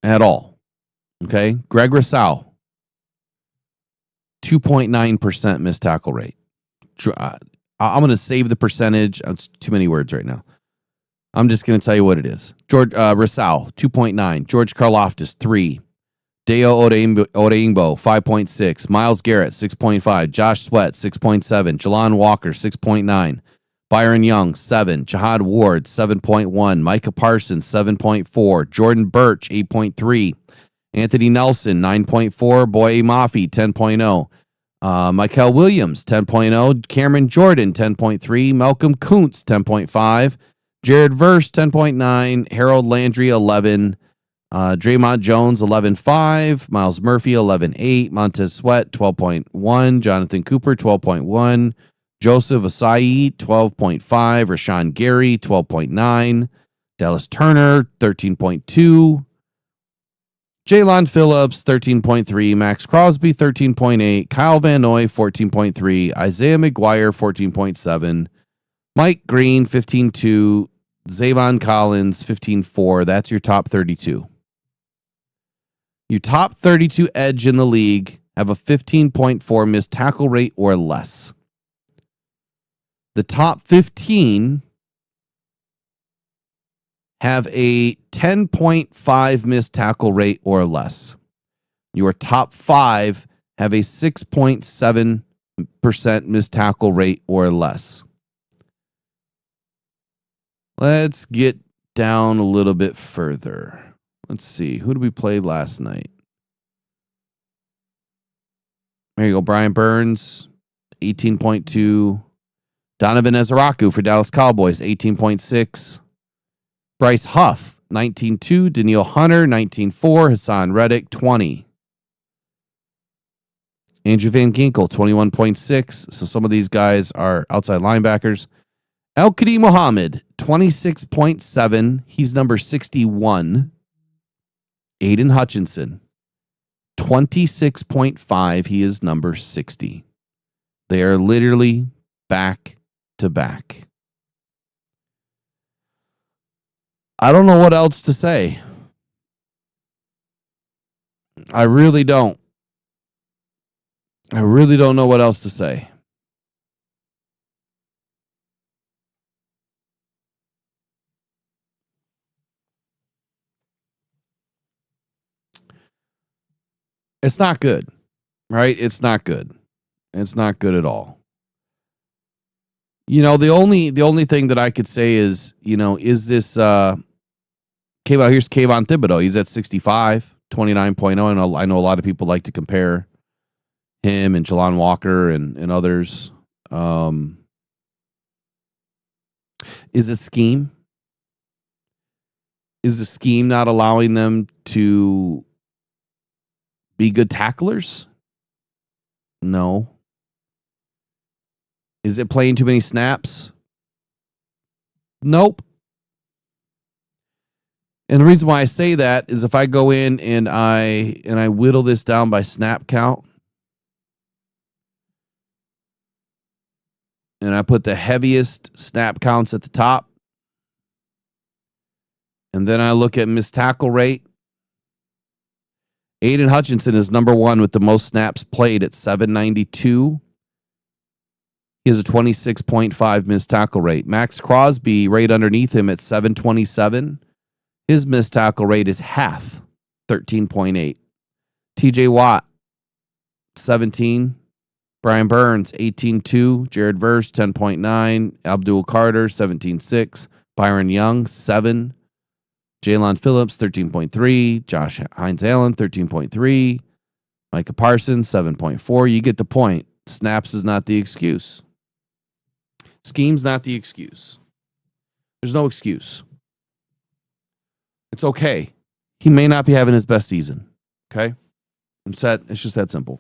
at all. Okay? Greg Rousseau, 2.9% missed tackle rate. I'm going to save the percentage. It's too many words right now. I'm just going to tell you what it is. George Rasau, 2.9. George Karlaftis, 3. Deo Odeingbo, 5.6. Myles Garrett, 6.5. Josh Sweat, 6.7. Jalon Walker, 6.9. Byron Young, 7. Jihad Ward, 7.1. Micah Parsons, 7.4. Jordan Birch, 8.3. Anthony Nelson, 9.4. Boye Mafe, 10.0. Michael Williams, 10.0. Cameron Jordan, 10.3. Malcolm Kuntz, 10.5. Jared Verse, 10.9. Harold Landry, 11. Draymond Jones, 11.5. Miles Murphy, 11.8. Montez Sweat, 12.1. Jonathan Cooper, 12.1. Joseph Asai, 12.5. Rashawn Gary, 12.9. Dallas Turner, 13.2. Jaylon Phillips, 13.3. Max Crosby, 13.8. Kyle Van Noy, 14.3. Isaiah McGuire, 14.7. Mike Green, 15.2. Zavon Collins, 15.4. That's your top 32. Your top 32 edge in the league have a 15.4 missed tackle rate or less. The top 15 have a 10.5 missed tackle rate or less. Your top 5 have a 6.7% missed tackle rate or less. Let's get down a little bit further. Let's see. Who did we play last night? There you go. Brian Burns, 18.2. Donovan Ezeraku for Dallas Cowboys, 18.6. Bryce Huff, 19.2. Daniil Hunter, 19.4. Hassan Reddick, 20. Andrew Van Ginkel, 21.6. So some of these guys are outside linebackers. Al-Qadi Muhammad, 26.7. He's number 61. Aiden Hutchinson, 26.5. He is number 60. They are literally back to back. I don't know what else to say. I really don't. I really don't know what else to say. It's not good, right? It's not good. It's not good at all. You know, the only thing that I could say is, you know, is this here's Kayvon Thibodeau. He's at 65, 29.0. I know a lot of people like to compare him and Jalon Walker and others. Is a scheme? Is the scheme not allowing them to be good tacklers? No. Is it playing too many snaps? Nope. And the reason why I say that is if I go in and I whittle this down by snap count, and I put the heaviest snap counts at the top, and then I look at missed tackle rate, Aiden Hutchinson is number 1 with the most snaps played at 792. He has a 26.5 missed tackle rate. Max Crosby right underneath him at 727. His missed tackle rate is half, 13.8. TJ Watt, 17. Brian Burns, 18.2. Jared Verse, 10.9. Abdul Carter, 17.6. Byron Young, 7. Jaylon Phillips, 13.3. Josh Hines Allen, 13.3. Micah Parsons, 7.4. You get the point. Snaps is not the excuse. Scheme's not the excuse. There's no excuse. It's okay. He may not be having his best season. Okay? It's just that simple.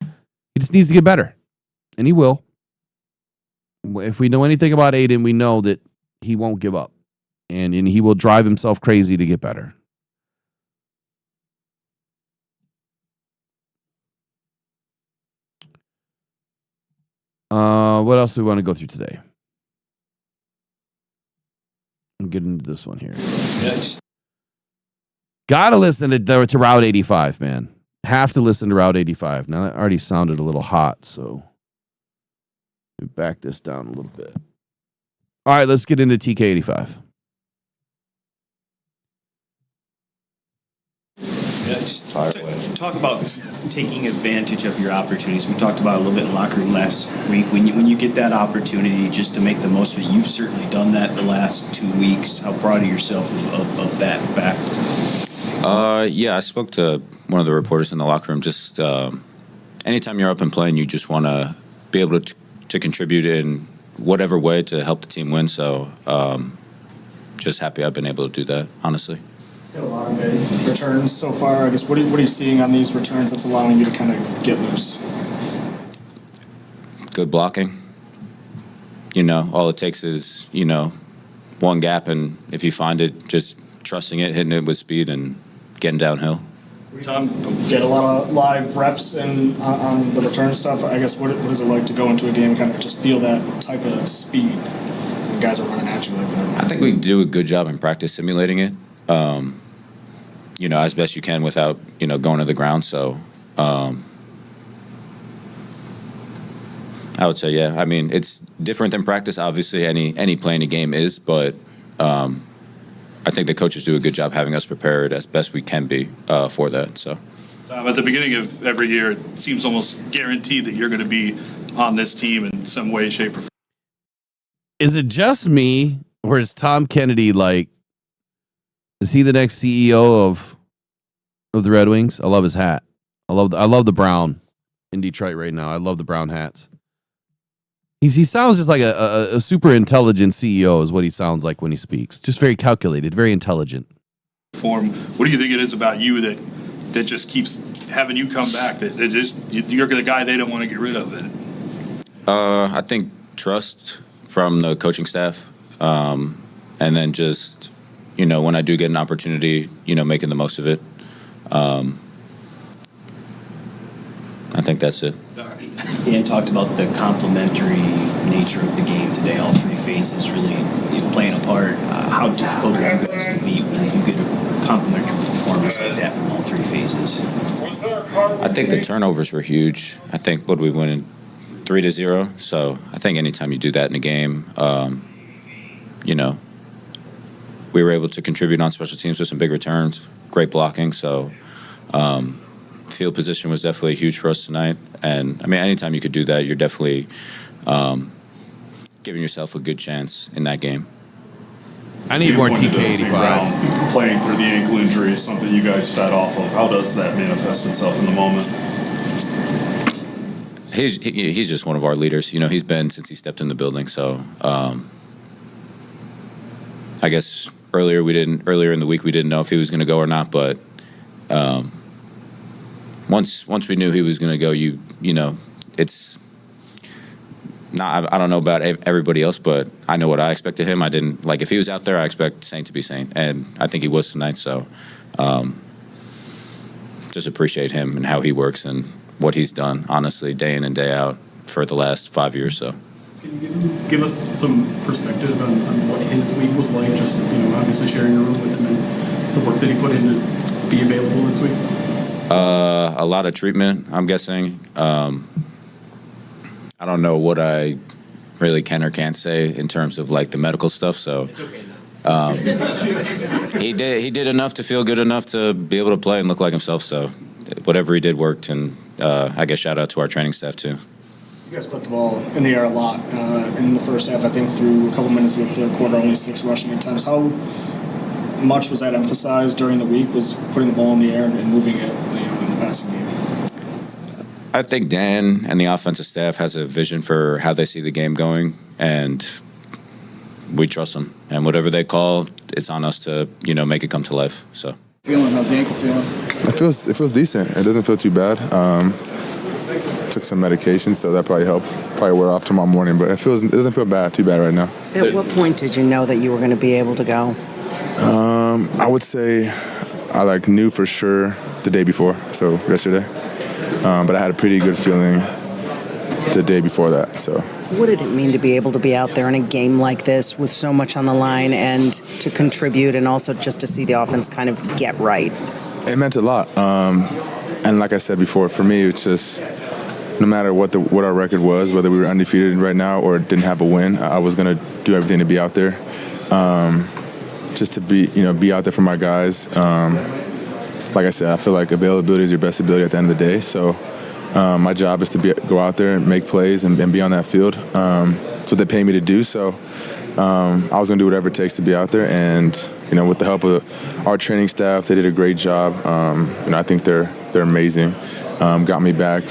He just needs to get better. And he will. If we know anything about Aiden, we know that he won't give up. And he will drive himself crazy to get better. What else do we want to go through today? I'm getting into this one here. Gotta listen to Route 85, man. Have to listen to Route 85. Now, that already sounded a little hot, so Back this down a little bit. All right, let's get into TK85. Yeah, just talk about taking advantage of your opportunities. We talked about it a little bit in the locker room last week. When you get that opportunity, just to make the most of it, you've certainly done that the last 2 weeks. How proud of yourself of that fact? Yeah, I spoke to one of the reporters in the locker room. Just anytime you're up and playing, you just want to be able to contribute in whatever way to help the team win. So just happy I've been able to do that, honestly. A lot of good returns so far. I guess what are you seeing on these returns that's allowing you to kind of get loose? Good blocking. All it takes is, one gap, and if you find it, just trusting it, hitting it with speed, and getting downhill. Tom, get a lot of live reps and on the return stuff. I guess what is it like to go into a game and kind of just feel that type of speed when guys are running at you like that? I think we do a good job in practice simulating it. As best you can without, going to the ground. So I would say, yeah. I mean, it's different than practice. Obviously, any play in a game is, but I think the coaches do a good job having us prepared as best we can be for that. So at the beginning of every year, it seems almost guaranteed that you're going to be on this team in some way, shape, or form. Is it just me, or is Tom Kennedy like? Is he the next CEO of the Red Wings? I love his hat. I love the brown in Detroit right now. I love the brown hats. He sounds just like a super intelligent CEO is what he sounds like when he speaks. Just very calculated, very intelligent. What do you think it is about you that just keeps having you come back? That just you're the guy they don't want to get rid of? I think trust from the coaching staff, and then just. When I do get an opportunity, making the most of it. I think that's it. Dan talked about the complementary nature of the game today. All three phases really playing a part. How difficult are you guys to beat when you get a complementary performance like that from all three phases? I think the turnovers were huge. I think, we win 3-0? So I think anytime you do that in a game, we were able to contribute on special teams with some big returns, great blocking. So field position was definitely huge for us tonight. And, anytime you could do that, you're definitely giving yourself a good chance in that game. I need more TK85. Playing through the ankle injury is something you guys fed off of. How does that manifest itself in the moment? He's just one of our leaders. He's been since he stepped in the building. So I guess earlier in the week we didn't know if he was going to go or not, but once we knew he was going to go, it's not. I don't know about everybody else, but I know what I expected him. I didn't if he was out there, I expect Saint to be Saint, and I think he was tonight. So just appreciate him and how he works and what he's done, honestly, day in and day out for the last 5 years. So. Can you give us some perspective on what his week was like? Just obviously sharing a room with him and the work that he put in to be available this week. A lot of treatment, I'm guessing. I don't know what I really can or can't say in terms of the medical stuff. So it's okay now. he did enough to feel good enough to be able to play and look like himself. So whatever he did worked, and I guess shout out to our training staff too. You guys put the ball in the air a lot in the first half. I think through a couple minutes of the third quarter, only 6 rushing attempts. How much was that emphasized during the week? Was putting the ball in the air and moving it in the passing game? I think Dan and the offensive staff has a vision for how they see the game going, and we trust them. And whatever they call, it's on us to make it come to life. So. How's the ankle feeling? It feels decent. It doesn't feel too bad. Took some medication, so that probably helps. Probably wear off tomorrow morning, but it doesn't feel too bad right now. At what point did you know that you were going to be able to go? I would say I knew for sure the day before, so yesterday. But I had a pretty good feeling the day before that. So. What did it mean to be able to be out there in a game like this with so much on the line and to contribute, and also just to see the offense kind of get right? It meant a lot. And like I said before, for me, it's just no matter what our record was, whether we were undefeated right now or didn't have a win, I was going to do everything to be out there, just to be out there for my guys. Like I said, I feel like availability is your best ability at the end of the day. So my job is to go out there and make plays and be on that field. That's what they pay me to do. So I was going to do whatever it takes to be out there. And with the help of our training staff, they did a great job. I think they're amazing. Got me back.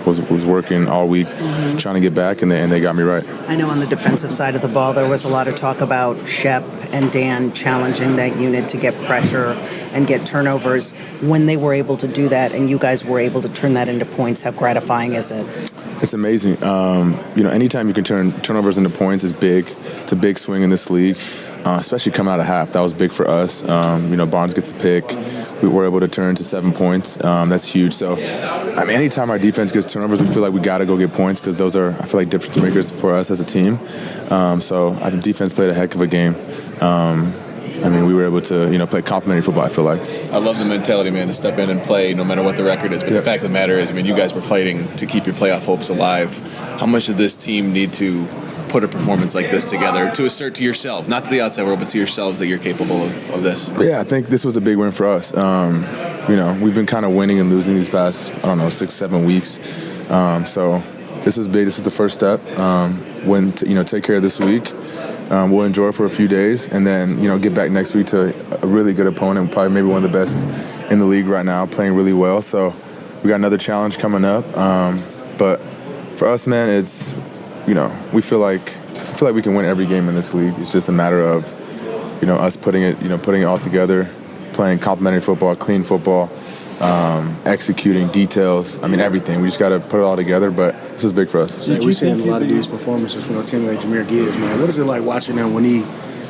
Was working all week trying to get back, and they got me right. I know on the defensive side of the ball, there was a lot of talk about Shep and Dan challenging that unit to get pressure and get turnovers. When they were able to do that and you guys were able to turn that into points, how gratifying is it? It's amazing. Anytime you can turn turnovers into points is big. It's a big swing in this league, especially coming out of half. That was big for us. Barnes gets a pick. We were able to turn to 7 points. That's huge. So, anytime our defense gets turnovers, we feel like we got to go get points because those are, I feel like, difference makers for us as a team. So I think defense played a heck of a game. We were able to, play complimentary football, I feel like. I love the mentality, man, to step in and play no matter what the record is. But the fact of the matter is, you guys were fighting to keep your playoff hopes alive. How much did this team need to put a performance like this together to assert to yourself, not to the outside world, but to yourselves that you're capable of this? Yeah, I think this was a big win for us. We've been kind of winning and losing these past, 6-7 weeks. So this was big. This was the first step. Take care of this week. We'll enjoy it for a few days and then, get back next week to a really good opponent, probably maybe one of the best in the league right now, playing really well. So we got another challenge coming up. But for us, man, it's, we feel like we can win every game in this league. It's just a matter of, us putting it all together, playing complimentary football, clean football, executing details. Everything. We just got to put it all together, but this is big for us. So we're seeing a lot of these performances from a team like Jahmyr Gibbs, man. What is it like watching him when he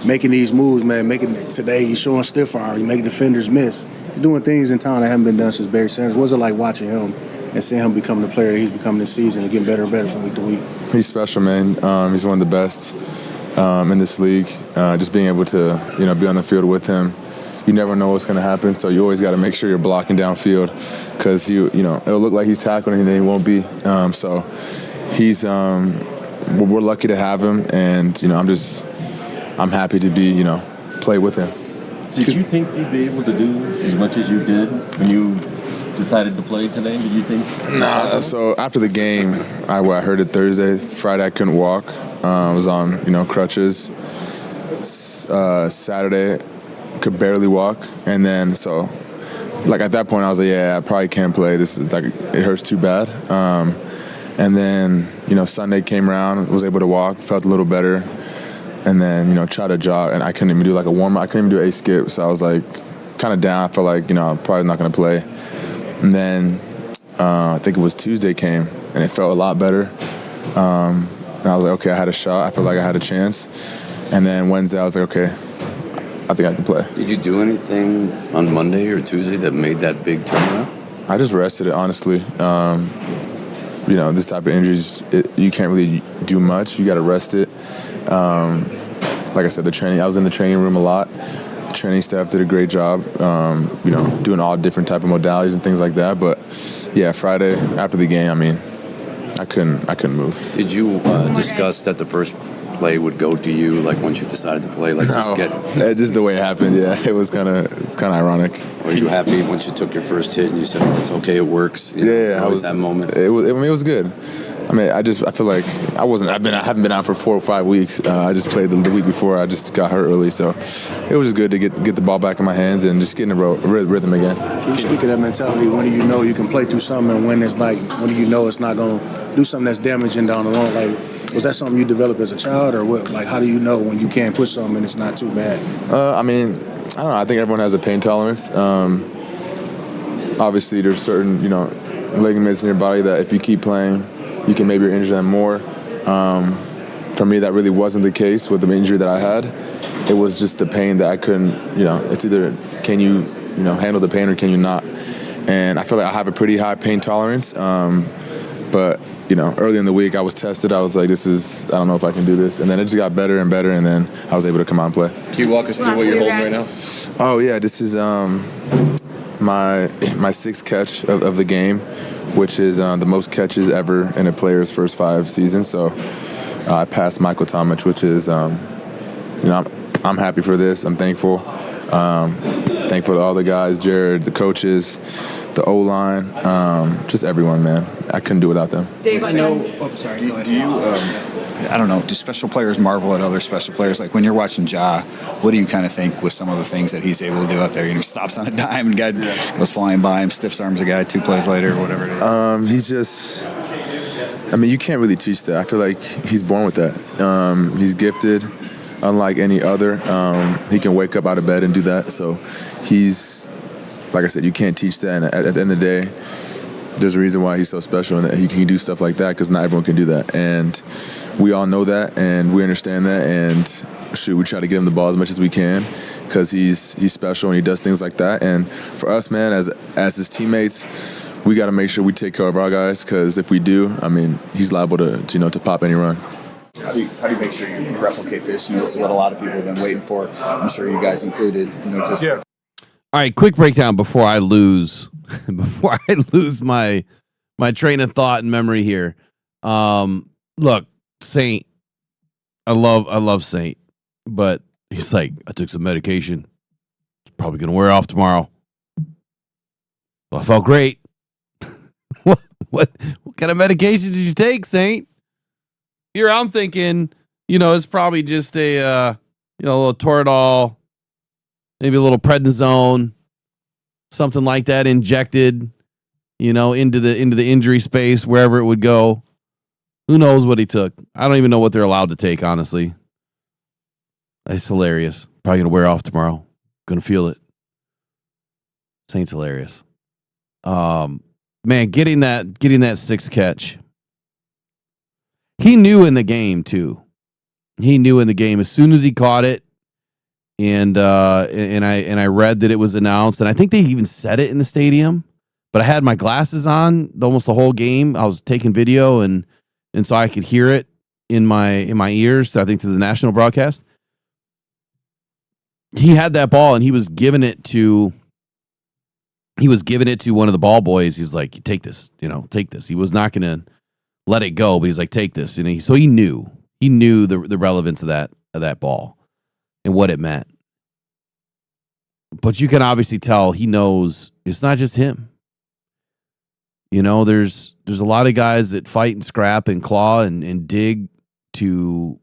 making these moves, man? Today, he's showing stiff arm. He's making defenders miss. He's doing things in town that haven't been done since Barry Sanders. What's it like watching him and seeing him become the player that he's becoming this season and getting better and better from week to week? He's special, man. He's one of the best in this league. Just being able to, be on the field with him. You never know what's going to happen, so you always got to make sure you're blocking downfield because it'll look like he's tackling and then he won't be. So he's we're lucky to have him, and I'm happy to be play with him. Did you think you'd be able to do as much as you did when you decided to play today? Did you think? Nah. So after the game, I heard it Thursday. Friday I couldn't walk. I was on crutches. Saturday could barely walk, and then at that point I was like, yeah, I probably can't play. This is it hurts too bad. And then Sunday came around, was able to walk, felt a little better, and then tried to jog, and I couldn't even do a warm up. I couldn't even do a skip, so I was kind of down. I felt like I'm probably not going to play. And then I think it was Tuesday came, and it felt a lot better. And I was like, okay, I had a shot. I felt like I had a chance. And then Wednesday I was like, okay, I think I can play. Did you do anything on Monday or Tuesday that made that big turnaround? I just rested it, honestly. This type of injuries, you can't really do much. You got to rest it. Like I said, I was in the training room a lot. The training staff did a great job, doing all different type of modalities and things like that. But yeah, Friday after the game, I couldn't move. Did you discuss that the first play would go to you, once you decided to play, just the way it happened. Yeah, it's kind of ironic. Were you happy once you took your first hit and you said, "Oh, it's okay, it works"? Yeah, I was that moment. It was good. I feel like I haven't been out for 4 or 5 weeks. I just played the week before. I just got hurt early, so it was just good to get the ball back in my hands and just get in the rhythm again. Can you speak of that mentality? When do you know you can play through something, and when do you know it's not going to do something that's damaging down the road? Was that something you developed as a child, or what? How do you know when you can't push something and it's not too bad? I don't know. I think everyone has a pain tolerance. Obviously, there's certain ligaments in your body that if you keep playing, you can maybe injure them more. For me, that really wasn't the case with the injury that I had. It was just the pain that I couldn't. It's either can you handle the pain or can you not? And I feel like I have a pretty high pain tolerance. But early in the week, I was tested. I was like, I don't know if I can do this. And then it just got better and better, and then I was able to come out and play. Can you walk us through what you're holding right now? Oh, yeah, this is my sixth catch of the game, which is the most catches ever in a player's first 5 seasons. So I passed Michael Tomich, which is, I'm happy for this. I'm thankful. Thankful to all the guys, Jared, the coaches, the O-line, just everyone, man. I couldn't do without them. Dave, I know. Oh, sorry. Go ahead. Do you, I don't know, do special players marvel at other special players? Like when you're watching Ja, what do you kind of think with some of the things that he's able to do out there? He stops on a dime and guy goes flying by him, stiffs arms a guy 2 plays later or whatever it is. He's just, you can't really teach that. I feel like he's born with that. He's gifted, unlike any other. He can wake up out of bed and do that. So he's, like I said, you can't teach that. And at the end of the day, there's a reason why he's so special and that he can do stuff like that, because not everyone can do that. And we all know that, and we understand that, and we try to get him the ball as much as we can, because he's special and he does things like that. And for us, man, as his teammates, we got to make sure we take care of our guys, because if we do, he's liable to pop any run. How do you make sure you replicate this? This is what a lot of people have been waiting for. I'm sure you guys included. All right, quick breakdown before I lose my train of thought and memory here. Look, Saint, I love Saint, but he's like, I took some medication. It's probably gonna wear off tomorrow. Well, I felt great. What kind of medication did you take, Saint? Here I'm thinking, it's probably just a little Toradol, maybe a little prednisone, something like that injected, into the injury space, wherever it would go. Who knows what he took? I don't even know what they're allowed to take, honestly. It's hilarious. Probably gonna wear off tomorrow. Gonna feel it. Saint's hilarious. Man, getting that sixth catch. He knew in the game too. He knew in the game as soon as he caught it. And I read that it was announced, and I think they even said it in the stadium. But I had my glasses on almost the whole game. I was taking video, and so I could hear it in my ears. I think through the national broadcast. He had that ball, and he was giving it to one of the ball boys. He's like, "Take this, take this." He was not going to let it go, but he's like, "Take this," and so he knew the relevance of that ball and what it meant. But you can obviously tell he knows it's not just him. There's a lot of guys that fight and scrap and claw and dig to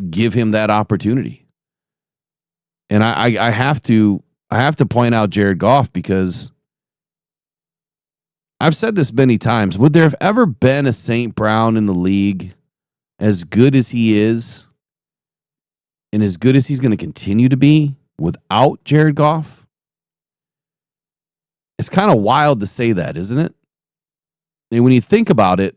give him that opportunity. And I have to point out Jared Goff, because I've said this many times. Would there have ever been a St. Brown in the league as good as he is and as good as he's going to continue to be without Jared Goff? It's kind of wild to say that, isn't it? And when you think about it,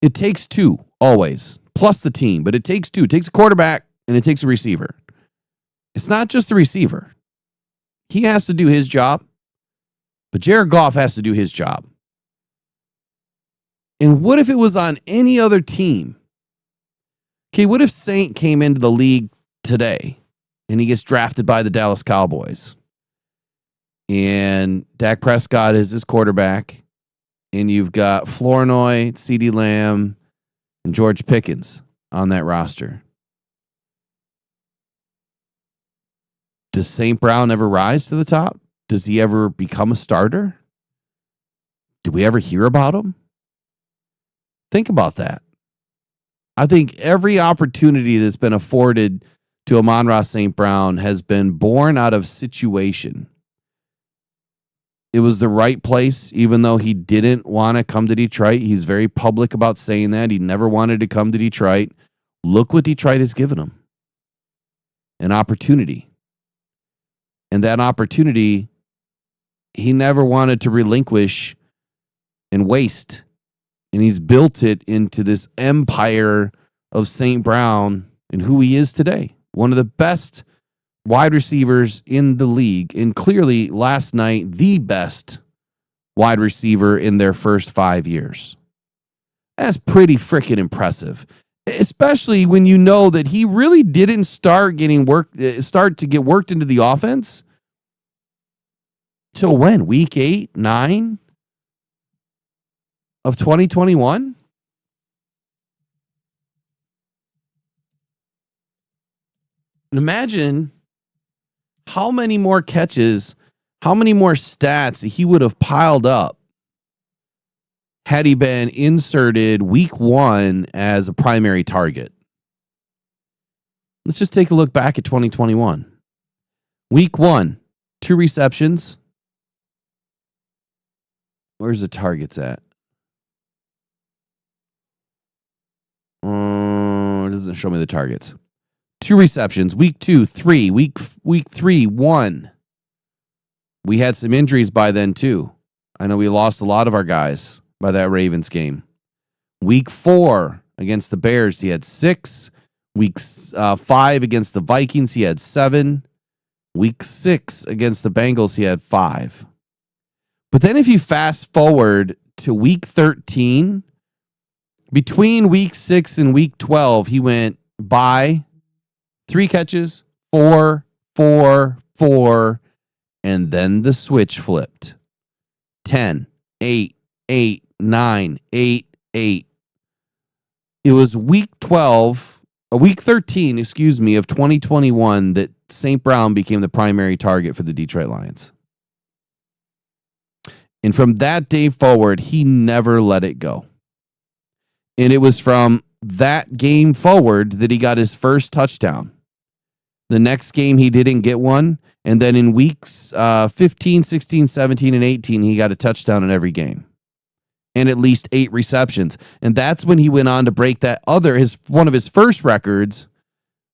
it takes 2 always, plus the team, but it takes 2. It takes a quarterback and it takes a receiver. It's not just the receiver. He has to do his job, but Jared Goff has to do his job. And what if it was on any other team? Okay, what if Saint came into the league today and he gets drafted by the Dallas Cowboys? And Dak Prescott is his quarterback, and you've got Flournoy, CeeDee Lamb, and George Pickens on that roster. Does St. Brown ever rise to the top? Does he ever become a starter? Do we ever hear about him? Think about that. I think every opportunity that's been afforded to Amon-Ra St. Brown has been born out of situation. It was the right place, even though he didn't want to come to Detroit. He's very public about saying that. He never wanted to come to Detroit. Look what Detroit has given him. An opportunity. And that opportunity, he never wanted to relinquish and waste. And he's built it into this empire of St. Brown and who he is today. One of the best wide receivers in the league, and clearly last night, the best wide receiver in their first 5 years. That's pretty freaking impressive, especially when you know that he really didn't start to get worked into the offense till when? Week 8, 9 of 2021? Imagine how many more catches, how many more stats he would have piled up had he been inserted week 1 as a primary target. Let's just take a look back at 2021. Week 1, 2 receptions. Where's the targets at? It doesn't show me the targets. 2 receptions. Week 2, 3. Week 3, 1. We had some injuries by then too. I know we lost a lot of our guys by that Ravens game. Week 4 against the Bears, he had 6. Week 5 against the Vikings, he had 7. Week 6 against the Bengals, he had 5. But then if you fast forward to week 13, between week 6 and week 12, he went by 3 catches, 4, 4, 4, and then the switch flipped. 10, 8, 8, 9, 8, 8. It was week 13, of 2021 that St. Brown became the primary target for the Detroit Lions. And from that day forward, he never let it go. And it was from that game forward that he got his first touchdown. The next game, he didn't get one. And then in weeks 15, 16, 17, and 18, he got a touchdown in every game. And at least 8 receptions. And that's when he went on to break that one of his first records,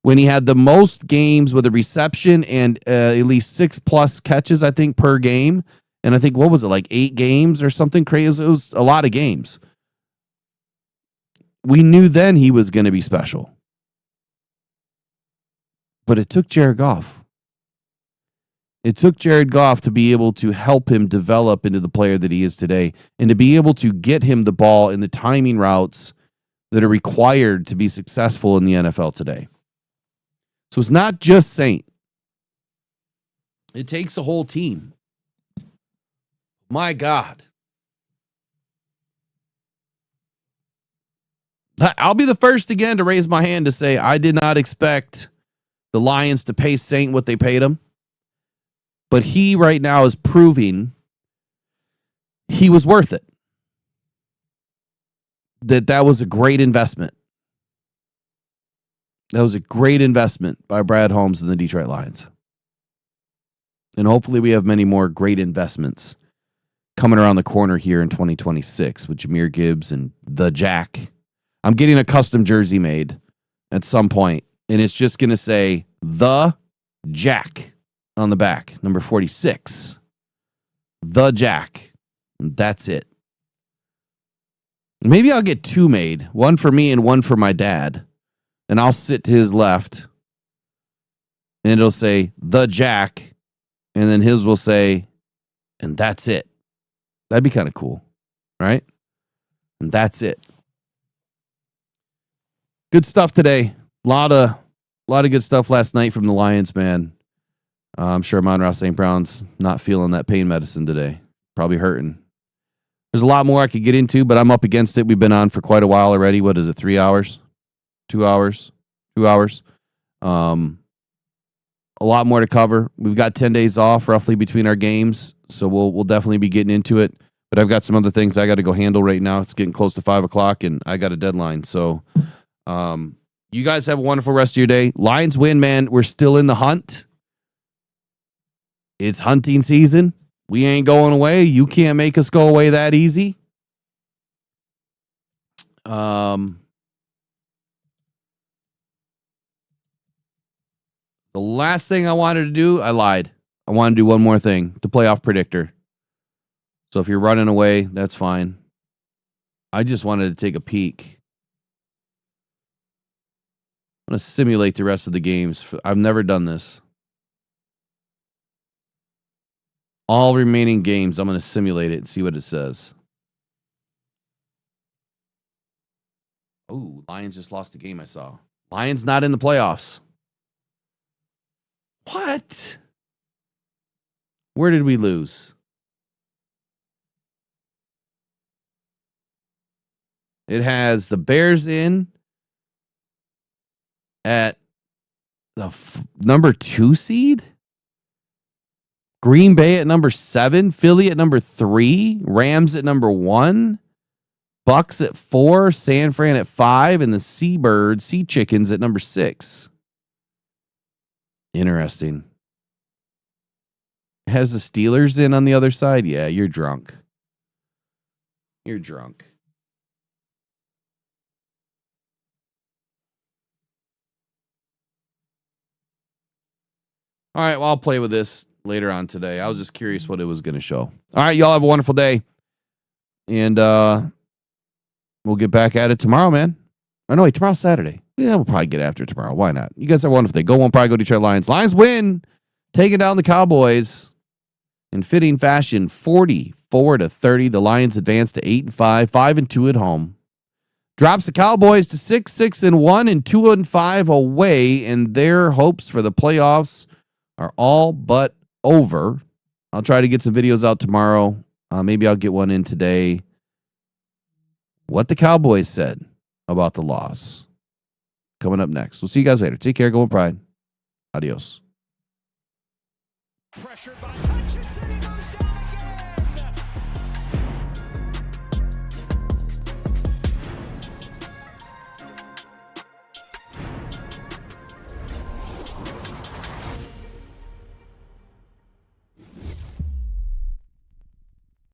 when he had the most games with a reception and at least 6+ catches, I think, per game. And I think, what was it, like 8 games or something crazy? It was a lot of games. We knew then he was going to be special. But it took Jared Goff. It took Jared Goff to be able to help him develop into the player that he is today, and to be able to get him the ball in the timing routes that are required to be successful in the NFL today. So it's not just Saint. It takes a whole team. My God. I'll be the first again to raise my hand to say I did not expect the Lions to pay Saint what they paid him. But he right now is proving he was worth it. That was a great investment. That was a great investment by Brad Holmes and the Detroit Lions. And hopefully we have many more great investments coming around the corner here in 2026 with Jahmyr Gibbs and the Jack. I'm getting a custom jersey made at some point, and it's just going to say the Jack on the back, number 46. The Jack. And that's it. Maybe I'll get 2 made, one for me and one for my dad. And I'll sit to his left, and it'll say the Jack, and then his will say, and that's it. That'd be kind of cool, right? And that's it. Good stuff today. A lot of good stuff last night from the Lions, man. I'm sure Amon-Ra St. Brown's not feeling that pain medicine today. Probably hurting. There's a lot more I could get into, but I'm up against it. We've been on for quite a while already. What is it, 3 hours? 2 hours? 2 hours? A lot more to cover. We've got 10 days off roughly between our games, so we'll definitely be getting into it. But I've got some other things I got to go handle right now. It's getting close to 5 o'clock, and I got a deadline. So you guys have a wonderful rest of your day. Lions win, man. We're still in the hunt. It's hunting season. We ain't going away. You can't make us go away that easy. The last thing I wanted to do, I lied. I want to do one more thing, the playoff predictor. So if you're running away, that's fine. I just wanted to take a peek. I'm going to simulate the rest of the games. I've never done this. All remaining games, I'm going to simulate it and see what it says. Oh, Lions just lost the game I saw. Lions not in the playoffs. What? Where did we lose? It has the Bears in at the number 2 seed, Green Bay at number 7, Philly at number 3, Rams at number 1, Bucks at 4, San Fran at 5, and the Sea Chickens at number 6. Interesting. It has the Steelers in on the other side. Yeah, you're drunk. You're drunk. All right, well, I'll play with this later on today. I was just curious what it was going to show. All right, y'all have a wonderful day. And we'll get back at it tomorrow, man. Oh, no, wait, tomorrow's Saturday. Yeah, we'll probably get after it tomorrow. Why not? You guys have a wonderful day. Go on, probably go Detroit Lions. Lions win, taking down the Cowboys in fitting fashion, 44-30. The Lions advance to 8-5, 5-2 at home. Drops the Cowboys to 6-1, and 2-5 away, and their hopes for the playoffs are all but over. I'll try to get some videos out tomorrow. Maybe I'll get one in today. What the Cowboys said about the loss. Coming up next. We'll see you guys later. Take care. Go with pride. Adios. Pressured by